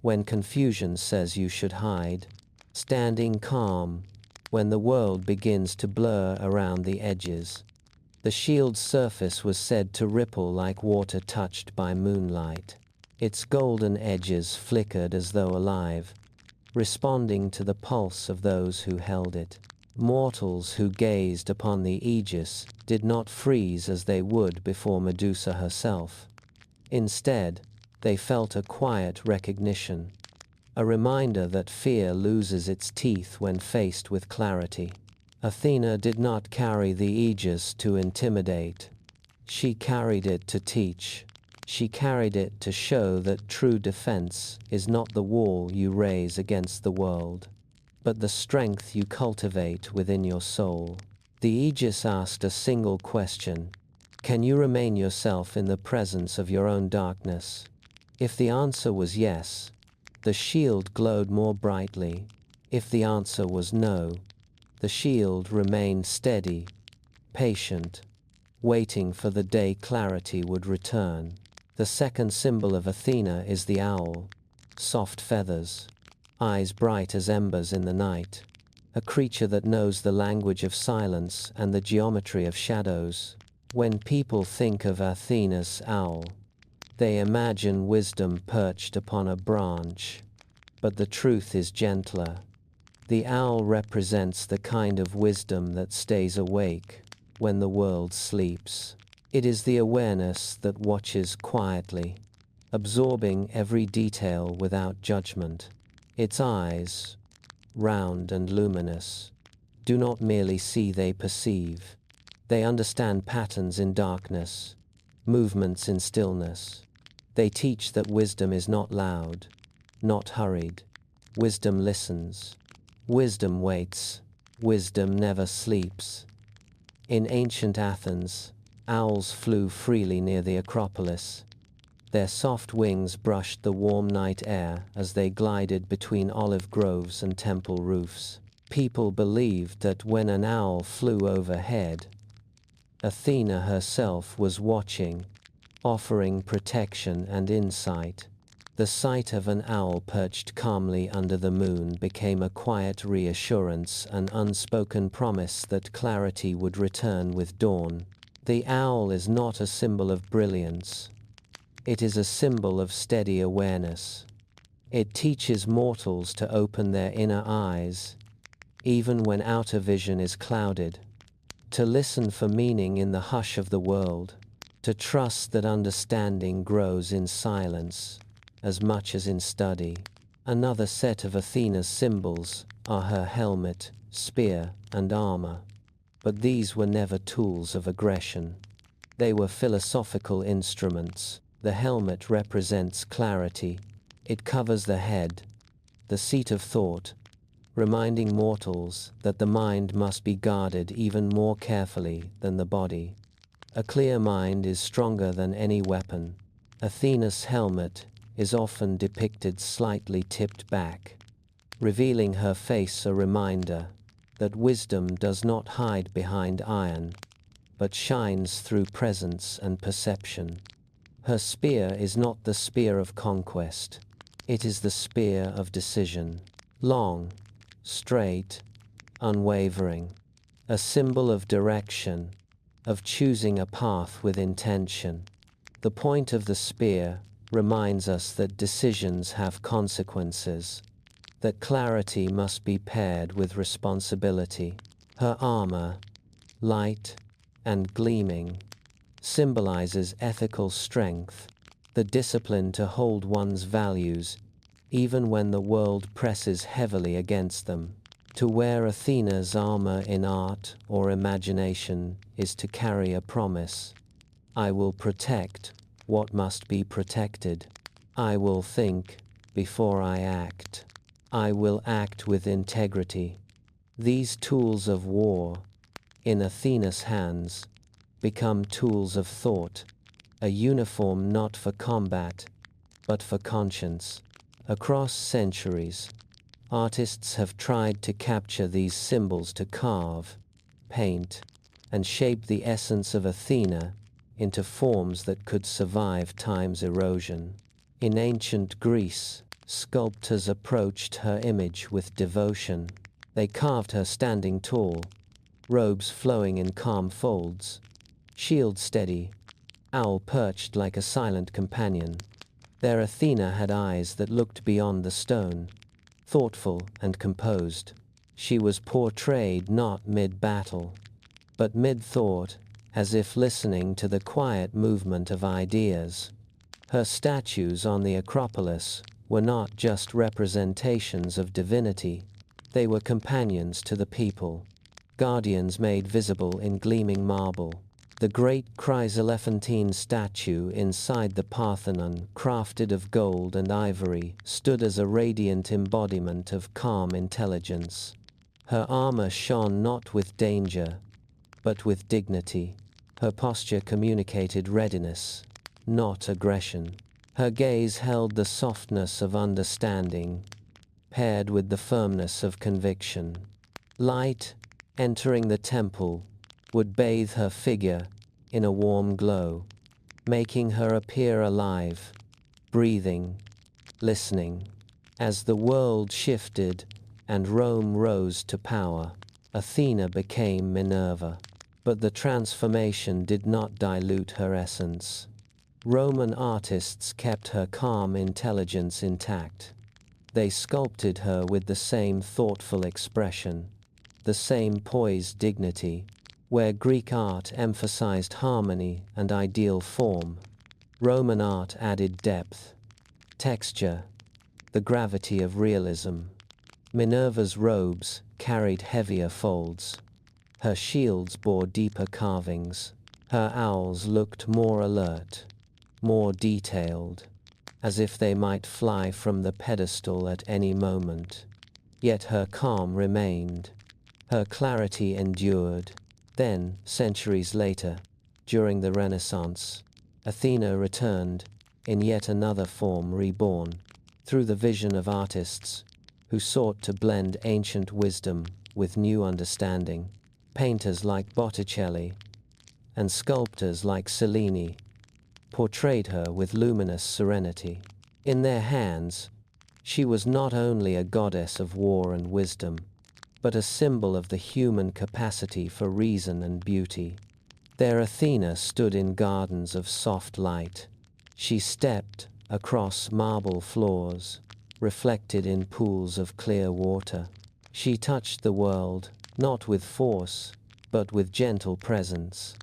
when confusion says you should hide. Standing calm when the world begins to blur around the edges. The shield's surface was said to ripple like water touched by moonlight. Its golden edges flickered as though alive, responding to the pulse of those who held it. Mortals who gazed upon the aegis did not freeze as they would before Medusa herself. Instead, they felt a quiet recognition, a reminder that fear loses its teeth when faced with clarity. Athena did not carry the aegis to intimidate. She carried it to teach. She carried it to show that true defense is not the wall you raise against the world, but the strength you cultivate within your soul. The aegis asked a single question: can you remain yourself in the presence of your own darkness? If the answer was yes, the shield glowed more brightly. If the answer was no, the shield remained steady, patient, waiting for the day clarity would return. The second symbol of Athena is the owl, soft feathers, eyes bright as embers in the night, a creature that knows the language of silence and the geometry of shadows. When people think of Athena's owl, they imagine wisdom perched upon a branch, but the truth is gentler. The owl represents the kind of wisdom that stays awake when the world sleeps. It is the awareness that watches quietly, absorbing every detail without judgment. Its eyes, round and luminous, do not merely see, they perceive. They understand patterns in darkness, movements in stillness. They teach that wisdom is not loud, not hurried. Wisdom listens. Wisdom waits. Wisdom never sleeps. In ancient Athens, owls flew freely near the Acropolis. Their soft wings brushed the warm night air as they glided between olive groves and temple roofs. People believed that when an owl flew overhead, Athena herself was watching, offering protection and insight. The sight of an owl perched calmly under the moon became a quiet reassurance, an unspoken promise that clarity would return with dawn. The owl is not a symbol of brilliance. It is a symbol of steady awareness. It teaches mortals to open their inner eyes, even when outer vision is clouded, to listen for meaning in the hush of the world, to trust that understanding grows in silence as much as in study. Another set of Athena's symbols are her helmet, spear, and armor. But these were never tools of aggression. They were philosophical instruments. The helmet represents clarity. It covers the head, the seat of thought, reminding mortals that the mind must be guarded even more carefully than the body. A clear mind is stronger than any weapon. Athena's helmet is often depicted slightly tipped back, revealing her face, a reminder that wisdom does not hide behind iron, but shines through presence and perception. Her spear is not the spear of conquest. It is the spear of decision. Long, straight, unwavering. A symbol of direction, of choosing a path with intention. The point of the spear reminds us that decisions have consequences, that clarity must be paired with responsibility. Her armor, light and gleaming, symbolizes ethical strength, the discipline to hold one's values even when the world presses heavily against them. To wear Athena's armor in art or imagination is to carry a promise. I will protect what must be protected. I will think before I act. I will act with integrity. These tools of war, in Athena's hands, become tools of thought, a uniform not for combat, but for conscience. Across centuries, artists have tried to capture these symbols, to carve, paint, and shape the essence of Athena into forms that could survive time's erosion. In ancient Greece, sculptors approached her image with devotion. They carved her standing tall, robes flowing in calm folds, shield steady, owl perched like a silent companion. Their Athena had eyes that looked beyond the stone, thoughtful and composed. She was portrayed not mid-battle, but mid-thought, as if listening to the quiet movement of ideas. Her statues on the Acropolis were not just representations of divinity. They were companions to the people, guardians made visible in gleaming marble. The great Chryselephantine statue inside the Parthenon, crafted of gold and ivory, stood as a radiant embodiment of calm intelligence. Her armor shone not with danger, but with dignity. Her posture communicated readiness, not aggression. Her gaze held the softness of understanding, paired with the firmness of conviction. Light, entering the temple, would bathe her figure in a warm glow, making her appear alive, breathing, listening. As the world shifted and Rome rose to power, Athena became Minerva. But the transformation did not dilute her essence. Roman artists kept her calm intelligence intact. They sculpted her with the same thoughtful expression, the same poised dignity. Where Greek art emphasized harmony and ideal form, Roman art added depth, texture, the gravity of realism. Minerva's robes carried heavier folds. Her shields bore deeper carvings. Her owls looked more alert, more detailed, as if they might fly from the pedestal at any moment. Yet her calm remained. Her clarity endured. Then, centuries later, During the Renaissance, Athena returned, in yet another form reborn, through the vision of artists who sought to blend ancient wisdom with new understanding. Painters like Botticelli and sculptors like Cellini portrayed her with luminous serenity. In their hands, she was not only a goddess of war and wisdom, but a symbol of the human capacity for reason and beauty. There Athena stood in gardens of soft light. She stepped across marble floors, reflected in pools of clear water. She touched the world, not with force, but with gentle presence.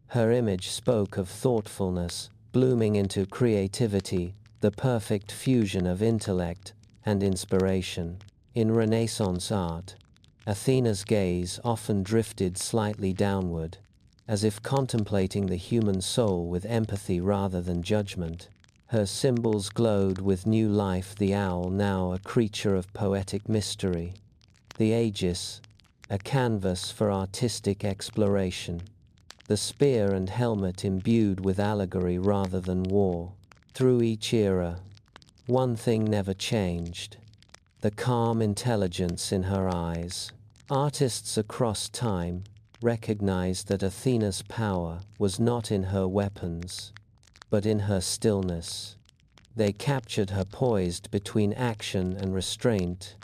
Her image spoke of thoughtfulness, blooming into creativity, the perfect fusion of intellect and inspiration. In Renaissance art, Athena's gaze often drifted slightly downward, as if contemplating the human soul with empathy rather than judgment. Her symbols glowed with new life, the owl now a creature of poetic mystery, the aegis, a canvas for artistic exploration, the spear and helmet imbued with allegory rather than war. Through each era, one thing never changed: the calm intelligence in her eyes. Artists across time recognized that Athena's power was not in her weapons, but in her stillness. They captured her poised between action and restraint,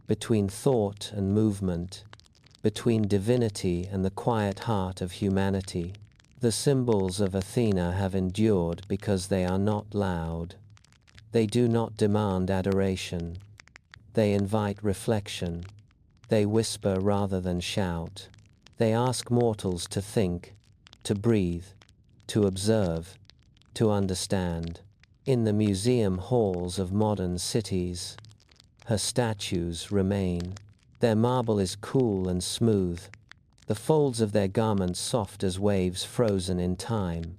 between thought and movement, between divinity and the quiet heart of humanity. The symbols of Athena have endured because they are not loud. They do not demand adoration. They invite reflection. They whisper rather than shout. They ask mortals to think, to breathe, to observe, to understand. In the museum halls of modern cities, her statues remain. Their marble is cool and smooth, the folds of their garments soft as waves frozen in time.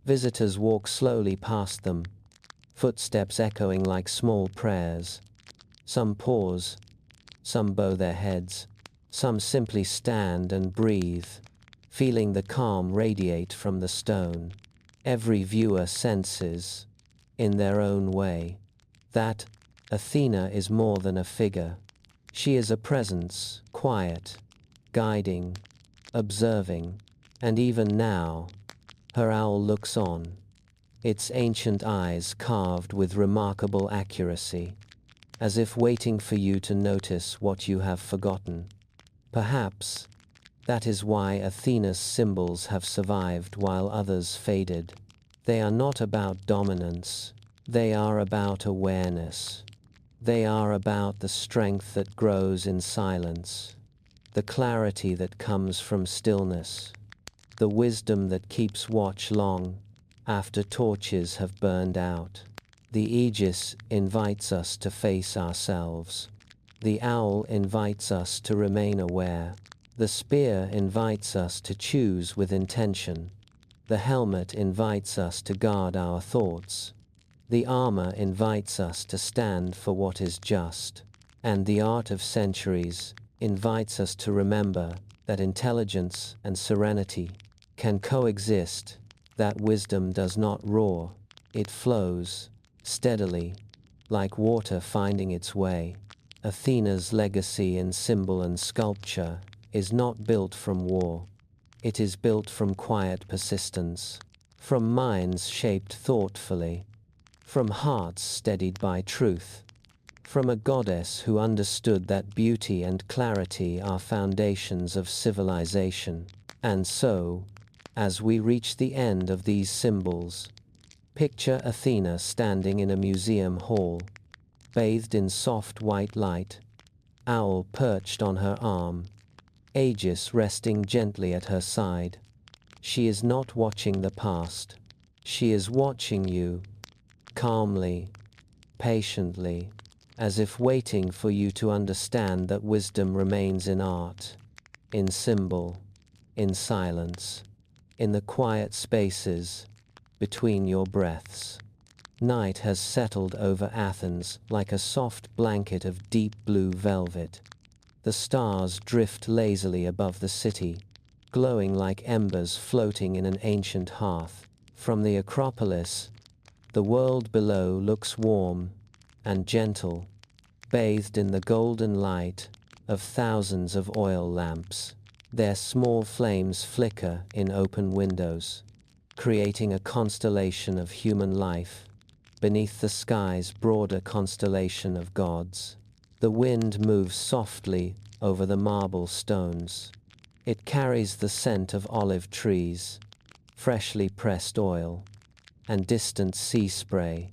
Visitors walk slowly past them, footsteps echoing like small prayers. Some pause, some bow their heads, some simply stand and breathe, feeling the calm radiate from the stone. Every viewer senses, in their own way, that Athena is more than a figure. She is a presence, quiet, guiding, observing, and even now, her owl looks on, its ancient eyes carved with remarkable accuracy, as if waiting for you to notice what you have forgotten. Perhaps that is why Athena's symbols have survived while others faded. They are not about dominance, they are about awareness. They are about the strength that grows in silence, the clarity that comes from stillness, the wisdom that keeps watch long after torches have burned out. The aegis invites us to face ourselves. The owl invites us to remain aware. The spear invites us to choose with intention. The helmet invites us to guard our thoughts. The armor invites us to stand for what is just. And the art of centuries invites us to remember that intelligence and serenity can coexist, that wisdom does not roar, it flows, steadily, like water finding its way. Athena's legacy in symbol and sculpture is not built from war. It is built from quiet persistence, from minds shaped thoughtfully, from hearts steadied by truth, from a goddess who understood that beauty and clarity are foundations of civilization. And so, as we reach the end of these symbols, picture Athena standing in a museum hall, bathed in soft white light, owl perched on her arm, aegis resting gently at her side. She is not watching the past. She is watching you, calmly, patiently, as if waiting for you to understand that wisdom remains in art, in symbol, in silence, in the quiet spaces between your breaths. Night has settled over Athens like a soft blanket of deep blue velvet. The stars drift lazily above the city, glowing like embers floating in an ancient hearth. From the Acropolis, the world below looks warm and gentle, bathed in the golden light of thousands of oil lamps. Their small flames flicker in open windows, creating a constellation of human life beneath the sky's broader constellation of gods. The wind moves softly over the marble stones. It carries the scent of olive trees, freshly pressed oil, and distant sea spray.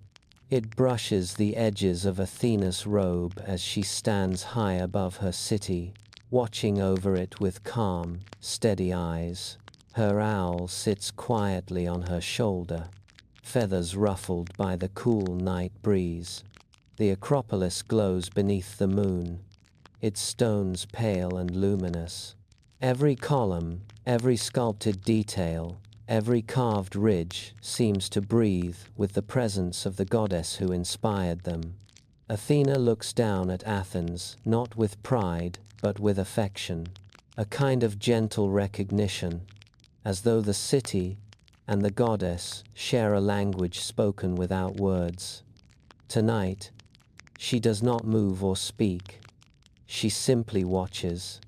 It brushes the edges of Athena's robe as she stands high above her city, watching over it with calm, steady eyes. Her owl sits quietly on her shoulder, feathers ruffled by the cool night breeze. The Acropolis glows beneath the moon, its stones pale and luminous. Every column, every sculpted detail, every carved ridge seems to breathe with the presence of the goddess who inspired them. Athena looks down at Athens, not with pride, but with affection, a kind of gentle recognition, as though the city and the goddess share a language spoken without words. Tonight, she does not move or speak. She simply watches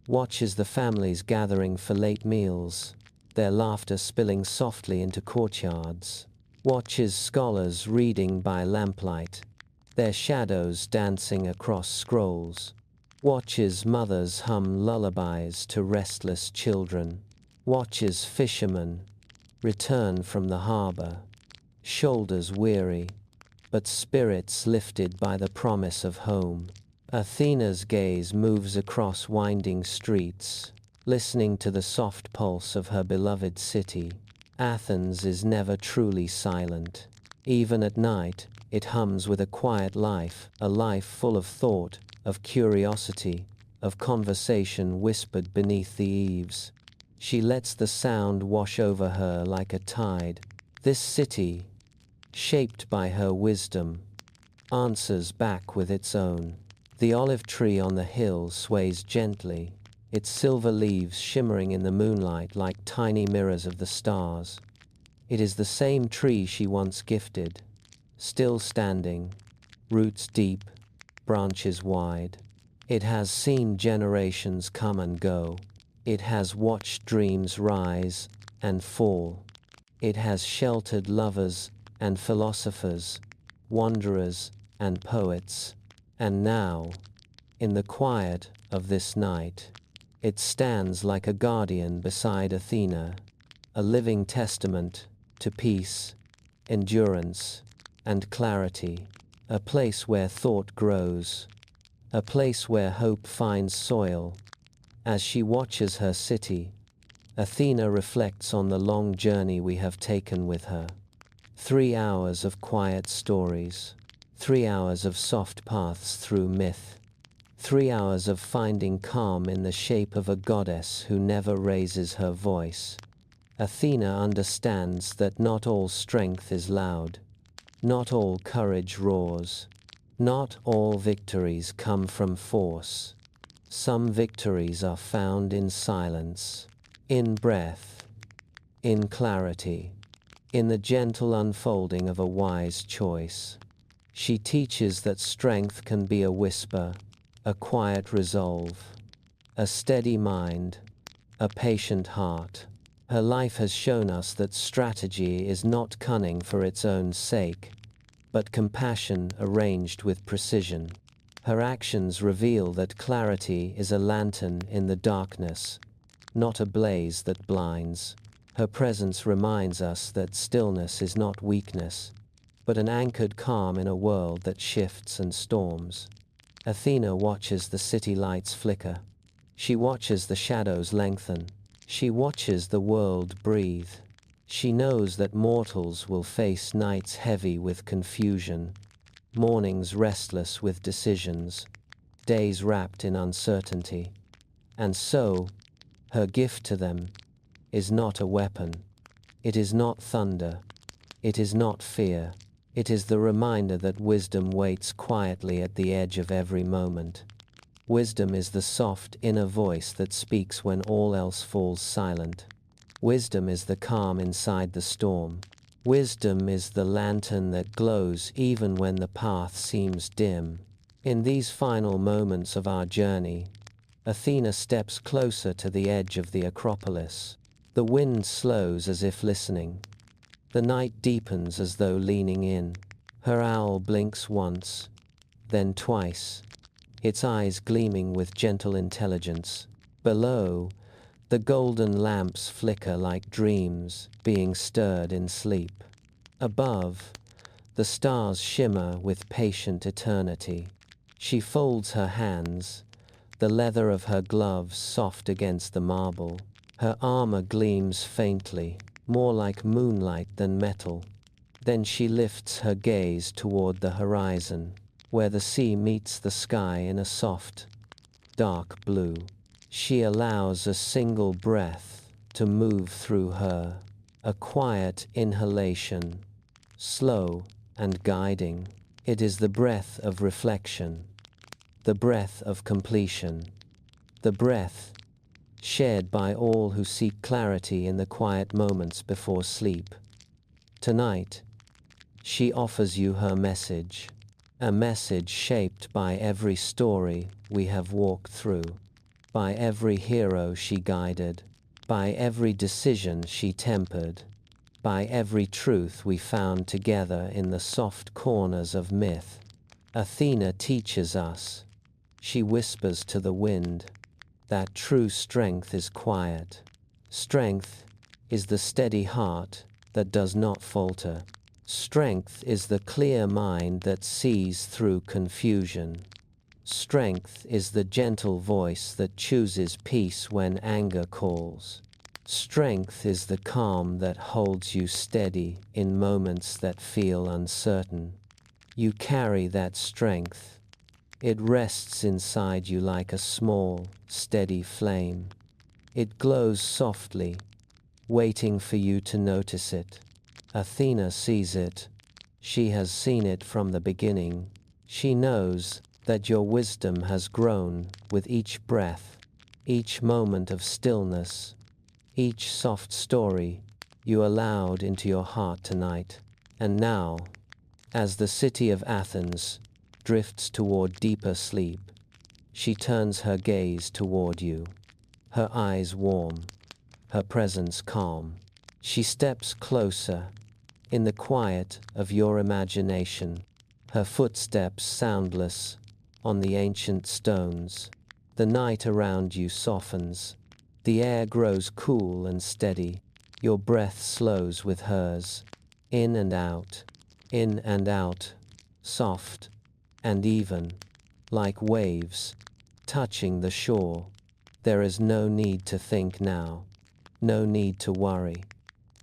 the families gathering for late meals, their laughter spilling softly into courtyards, watches scholars reading by lamplight, their shadows dancing across scrolls, watches mothers hum lullabies to restless children, watches fishermen return from the harbor, shoulders weary, but spirits lifted by the promise of home. Athena's gaze moves across winding streets, listening to the soft pulse of her beloved city. Athens is never truly silent. Even at night, it hums with a quiet life, a life full of thought, of curiosity, of conversation whispered beneath the eaves. She lets the sound wash over her like a tide. This city, shaped by her wisdom, answers back with its own. The olive tree on the hill sways gently, its silver leaves shimmering in the moonlight like tiny mirrors of the stars. It is the same tree she once gifted, still standing, roots deep, branches wide. It has seen generations come and go. It has watched dreams rise and fall. It has sheltered lovers and philosophers, wanderers and poets. And now, in the quiet of this night, it stands like a guardian beside Athena, a living testament to peace, endurance, and clarity, a place where thought grows, a place where hope finds soil. As she watches her city, Athena reflects on the long journey we have taken with her. 3 hours of quiet stories, 3 hours of soft paths through myth, 3 hours of finding calm in the shape of a goddess who never raises her voice. Athena understands that not all strength is loud, not all courage roars, not all victories come from force. Some victories are found in silence, in breath, in clarity, in the gentle unfolding of a wise choice. She teaches that strength can be a whisper, a quiet resolve, a steady mind, a patient heart. Her life has shown us that strategy is not cunning for its own sake, but compassion arranged with precision. Her actions reveal that clarity is a lantern in the darkness, not a blaze that blinds. Her presence reminds us that stillness is not weakness, but an anchored calm in a world that shifts and storms. Athena watches the city lights flicker. She watches the shadows lengthen. She watches the world breathe. She knows that mortals will face nights heavy with confusion, mornings restless with decisions, days wrapped in uncertainty. And so, her gift to them is not a weapon. It is not thunder. It is not fear. It is the reminder that wisdom waits quietly at the edge of every moment. Wisdom is the soft inner voice that speaks when all else falls silent. Wisdom is the calm inside the storm. Wisdom is the lantern that glows even when the path seems dim. In these final moments of our journey, Athena steps closer to the edge of the Acropolis. The wind slows as if listening. The night deepens as though leaning in. Her owl blinks once, then twice, its eyes gleaming with gentle intelligence. Below, the golden lamps flicker like dreams being stirred in sleep. Above, the stars shimmer with patient eternity. She folds her hands, the leather of her gloves soft against the marble. Her armor gleams faintly, more like moonlight than metal. Then she lifts her gaze toward the horizon, where the sea meets the sky in a soft, dark blue. She allows a single breath to move through her, a quiet inhalation, slow and guiding. It is the breath of reflection, the breath of completion, the breath shared by all who seek clarity in the quiet moments before sleep. Tonight, she offers you her message, a message shaped by every story we have walked through, by every hero she guided, by every decision she tempered, by every truth we found together in the soft corners of myth. Athena teaches us, she whispers to the wind, that true strength is quiet. Strength is the steady heart that does not falter. Strength is the clear mind that sees through confusion. Strength is the gentle voice that chooses peace when anger calls. Strength is the calm that holds you steady in moments that feel uncertain. You carry that strength. It rests inside you like a small, steady flame. It glows softly, waiting for you to notice it. Athena sees it. She has seen it from the beginning. She knows that your wisdom has grown with each breath, each moment of stillness, each soft story you allowed into your heart tonight. And now, as the city of Athens drifts toward deeper sleep, she turns her gaze toward you, her eyes warm, her presence calm. She steps closer, in the quiet of your imagination, her footsteps soundless on the ancient stones. The night around you softens. The air grows cool and steady. Your breath slows with hers. In and out, soft and even, like waves touching the shore. There is no need to think now, no need to worry,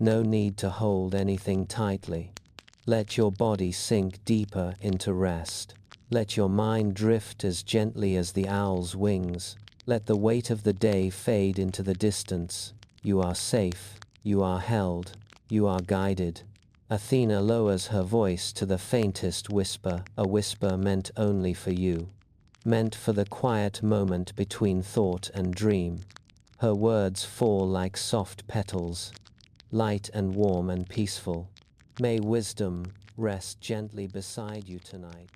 no need to hold anything tightly. Let your body sink deeper into rest. Let your mind drift as gently as the owl's wings. Let the weight of the day fade into the distance. You are safe, you are held, you are guided. Athena lowers her voice to the faintest whisper, a whisper meant only for you, meant for the quiet moment between thought and dream. Her words fall like soft petals, light and warm and peaceful. May wisdom rest gently beside you tonight.